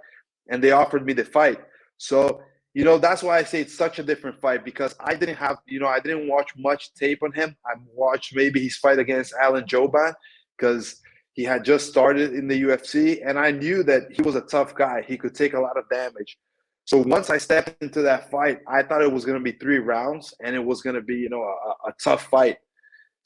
and they offered me the fight. So, that's why I say it's such a different fight, because I didn't watch much tape on him. I watched maybe his fight against Alan Jouban, because he had just started in the UFC, and I knew that he was a tough guy. He could take a lot of damage. So once I stepped into that fight, I thought it was going to be 3 rounds, and it was going to be, a tough fight.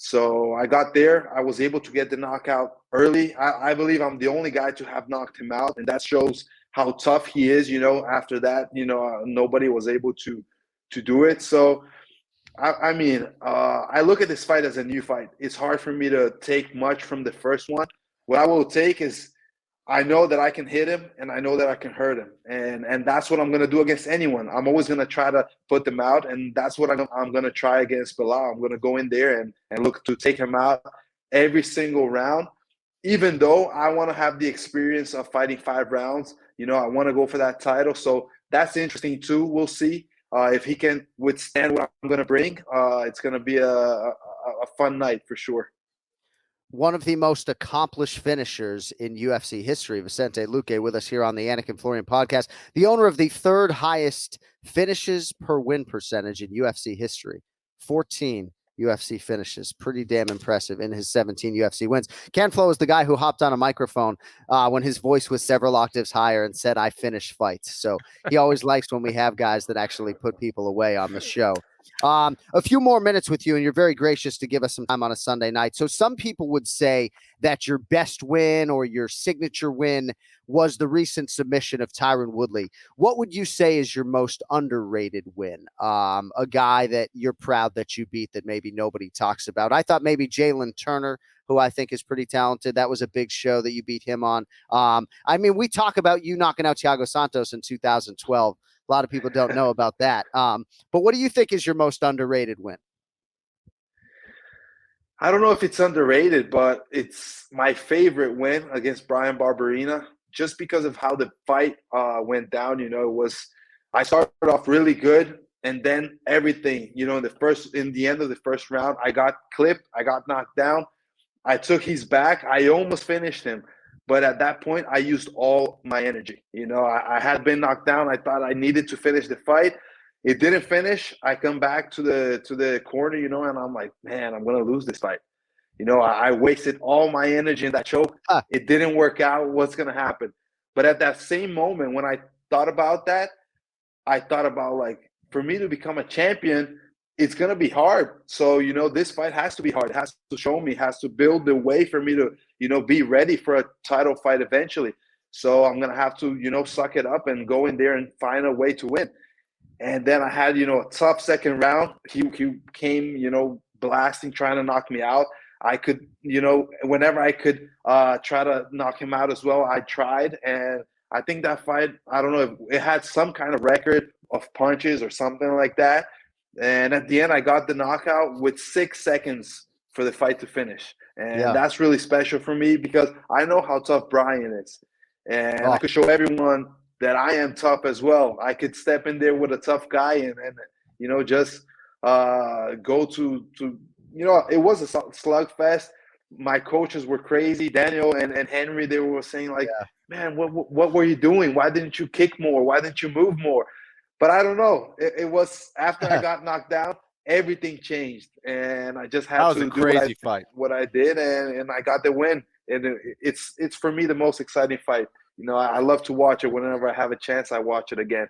So I got there. I was able to get the knockout early. I believe I'm the only guy to have knocked him out, and that shows how tough he is. After that, nobody was able to do it. So, I look at this fight as a new fight. It's hard for me to take much from the first one. What I will take is I know that I can hit him, and I know that I can hurt him, and that's what I'm going to do against anyone. I'm always going to try to put them out, and that's what I'm going to try against Bilal. I'm going to go in there and look to take him out every single round, even though I want to have the experience of fighting 5 rounds. I want to go for that title, so that's interesting too. We'll see if he can withstand what I'm going to bring. It's going to be a fun night for sure. One of the most accomplished finishers in UFC history, Vicente Luque, with us here on the Anik and Florian podcast, the owner of the 3rd highest finishes per win percentage in UFC history, 14 UFC finishes. Pretty damn impressive in his 17 UFC wins. Ken Flo is the guy who hopped on a microphone when his voice was several octaves higher and said, "I finish fights." So he always likes when we have guys that actually put people away on the show. A few more minutes with you, and you're very gracious to give us some time on a Sunday night. So some people would say that your best win or your signature win was the recent submission of Tyron Woodley. What would you say is your most underrated win? A guy that you're proud that you beat that maybe nobody talks about. I thought maybe Jalen Turner, who I think is pretty talented. That was a big show that you beat him on. We talk about you knocking out Thiago Santos in 2012. A lot of people don't know about that. But what do you think is your most underrated win? I don't know if it's underrated, but it's my favorite win against Brian Barberena, just because of how the fight went down. I started off really good, and then everything, in the end of the first round, I got clipped, I got knocked down, I took his back, I almost finished him. But at that point, I used all my energy. I had been knocked down. I thought I needed to finish the fight. It didn't finish. I come back to the corner, and I'm like, man, I'm going to lose this fight. I wasted all my energy in that choke. It didn't work out. What's going to happen? But at that same moment, when I thought about that, I thought about, like, for me to become a champion, it's going to be hard. So, this fight has to be hard. It has to show me, has to build the way for me to, be ready for a title fight eventually. So I'm going to have to, suck it up and go in there and find a way to win. And then I had, a tough second round. He came, blasting, trying to knock me out. I could, whenever I could try to knock him out as well, I tried. And I think that fight, I don't know, if it had some kind of record of punches or something like that. And at the end, I got the knockout with 6 seconds for the fight to finish. And that's really special for me because I know how tough Brian is. And I could show everyone that I am tough as well. I could step in there with a tough guy and just go to it was a slugfest. My coaches were crazy. Daniel and Henry, they were saying, like, man, what were you doing? Why didn't you kick more? Why didn't you move more? But I don't know. It was after I got knocked down, everything changed, and I just had to do what I did, and I got the win. And it's for me the most exciting fight. I love to watch it. Whenever I have a chance, I watch it again.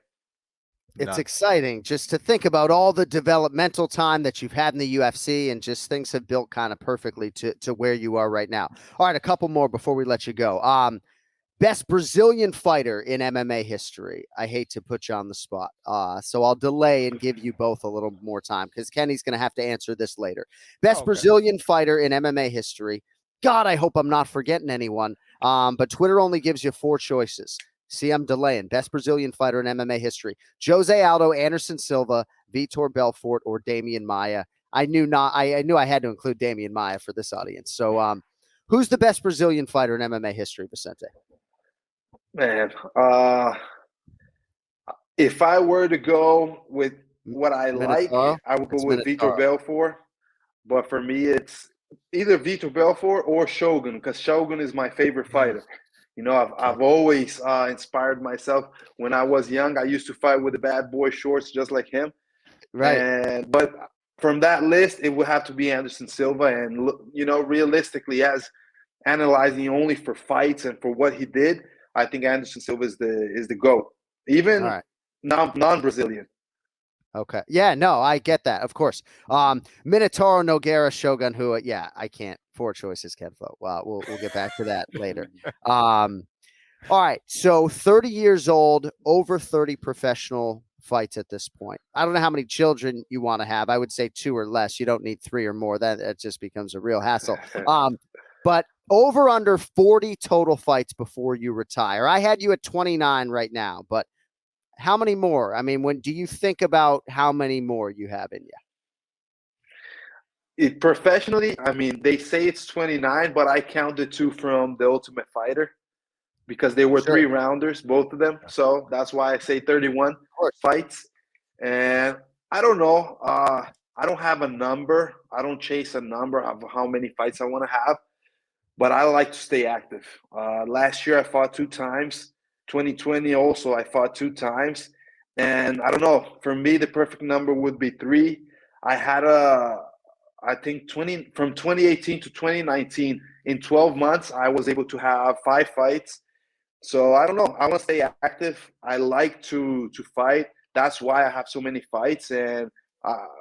It's exciting just to think about all the developmental time that you've had in the UFC, and just things have built kind of perfectly to where you are right now. All right, a couple more before we let you go. Best Brazilian fighter in MMA history. I hate to put you on the spot, so I'll delay and give you both a little more time because Kenny's going to have to answer this later. Best Brazilian fighter in MMA history. God, I hope I'm not forgetting anyone, but Twitter only gives you 4 choices. See, I'm delaying. Best Brazilian fighter in MMA history. Jose Aldo, Anderson Silva, Vitor Belfort, or Damian Maia. I knew I had to include Damian Maia for this audience. So who's the best Brazilian fighter in MMA history, Vicente? Man, if I were to go with what I like, I would go with Vitor Belfort. But for me, it's either Vitor Belfort or Shogun, because Shogun is my favorite fighter. I've always inspired myself. When I was young, I used to fight with the bad boy shorts just like him. Right. But from that list, it would have to be Anderson Silva. And, realistically, as analyzing only for fights and for what he did, I think Anderson Silva is the GOAT. Even non-Brazilian. Okay. Yeah, no, I get that. Of course. Minotauro, Nogueira, Shogun, who, I can't. 4 choices, Ken Flo. We'll get back to that later. All right. So 30 years old, over 30 professional fights at this point. I don't know how many children you want to have. I would say 2 or less. You don't need 3 or more. That just becomes a real hassle. But over under 40 total fights before you retire. I had you at 29 right now, but how many more? I mean, when do you think about how many more you have in you? Professionally, I mean, they say it's 29, but I counted 2 from The Ultimate Fighter because they were 3-rounders, both of them. So that's why I say 31 fights. And I don't know. I don't have a number. I don't chase a number of how many fights I want to have, but I like to stay active. Last year, I fought 2 times. 2020 also, I fought 2 times. And I don't know. For me, the perfect number would be 3. I had I think from 2018 to 2019, in 12 months, I was able to have 5 fights. So I don't know. I want to stay active. I like to fight. That's why I have so many fights. And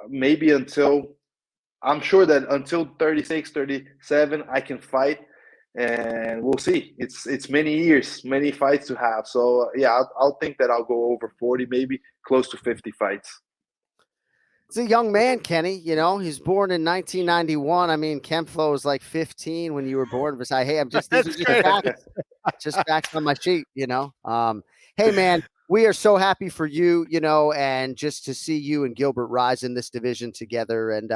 maybe I'm sure that until 36, 37, I can fight. And we'll see. It's many years, many fights to have. So yeah, I'll think that I'll go over 40, maybe close to 50 fights. It's a young man, Kenny. You know, he's born in 1991. I mean, Ken Flo was like 15 when you were born. Hey, I'm just just facts on my sheet. You know. Hey, man. We are so happy for you, you know, and just to see you and Gilbert rise in this division together. And,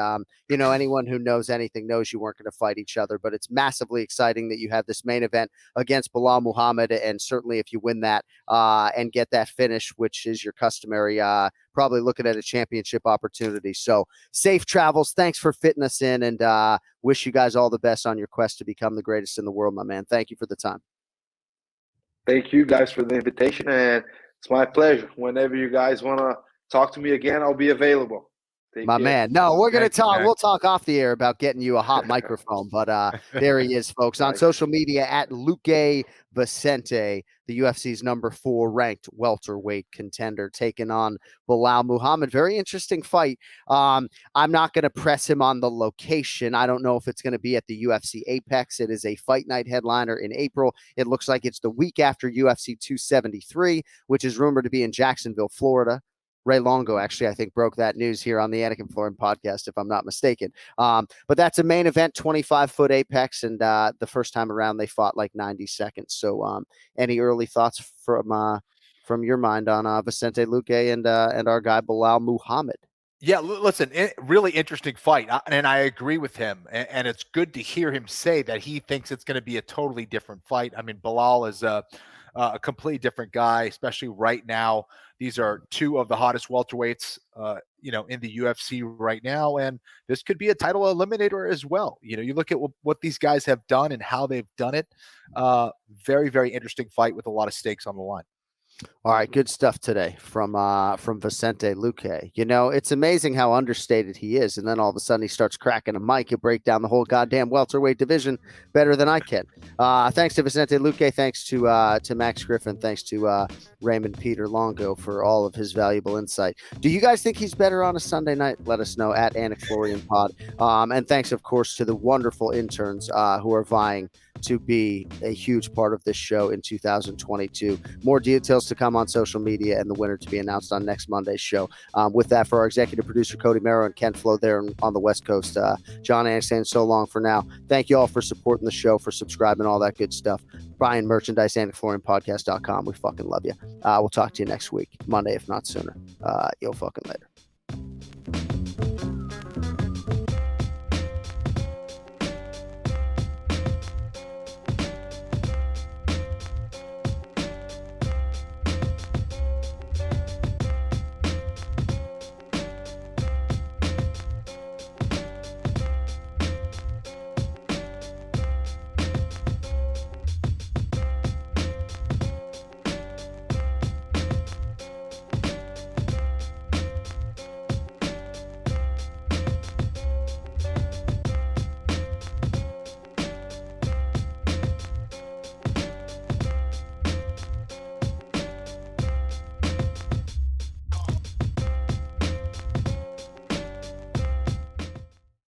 you know, anyone who knows anything knows you weren't going to fight each other, but it's massively exciting that you have this main event against Belal Muhammad. And certainly if you win that and get that finish, which is your customary, probably looking at a championship opportunity. So safe travels. Thanks for fitting us in, and wish you guys all the best on your quest to become the greatest in the world, my man. Thank you for the time. Thank you guys for the invitation, and it's my pleasure. Whenever you guys want to talk to me again, I'll be available. My man. No, we're going to talk. We'll talk off the air about getting you a hot microphone. But there he is, folks. On social media at Luque Vicente, the UFC's number 4 ranked welterweight contender, taking on Belal Muhammad. Very interesting fight. I'm not going to press him on the location. I don't know if it's going to be at the UFC Apex. It is a Fight Night headliner in April. It looks like it's the week after UFC 273, which is rumored to be in Jacksonville, Florida. Ray Longo, actually, I think, broke that news here on the Anik and Florian podcast, if I'm not mistaken. But that's a main event, 25-foot Apex, and the first time around they fought like 90 seconds. So any early thoughts from your mind on Vicente Luque and our guy Belal Muhammad? Yeah, listen, really interesting fight, and I agree with him, and it's good to hear him say that he thinks it's going to be a totally different fight. I mean, Belal is a completely different guy, especially right now. These are 2 of the hottest welterweights, you know, in the UFC right now, and this could be a title eliminator as well. You know, you look at what these guys have done and how they've done it. Very, very interesting fight with a lot of stakes on the line. All right, good stuff today from Vicente Luque. You know, it's amazing how understated he is, and then all of a sudden he starts cracking a mic. He'll break down the whole goddamn welterweight division better than I can. Thanks to Vicente Luque. Thanks to Max Griffin. Thanks to Raymond Peter Longo for all of his valuable insight. Do you guys think he's better on a Sunday night? Let us know at AnikFlorianPod. And thanks, of course, to the wonderful interns who are vying to be a huge part of this show in 2022. More details to come on social media, and the winner to be announced on next Monday's show. With that, for our executive producer, Cody Merrow, and Ken Flo there on the West Coast, John Anik saying so long for now. Thank you all for supporting the show, for subscribing, all that good stuff. Buying merchandise, AnikFlorianPodcast.com. We fucking love you. We'll talk to you next week, Monday, if not sooner. Yo fucking later.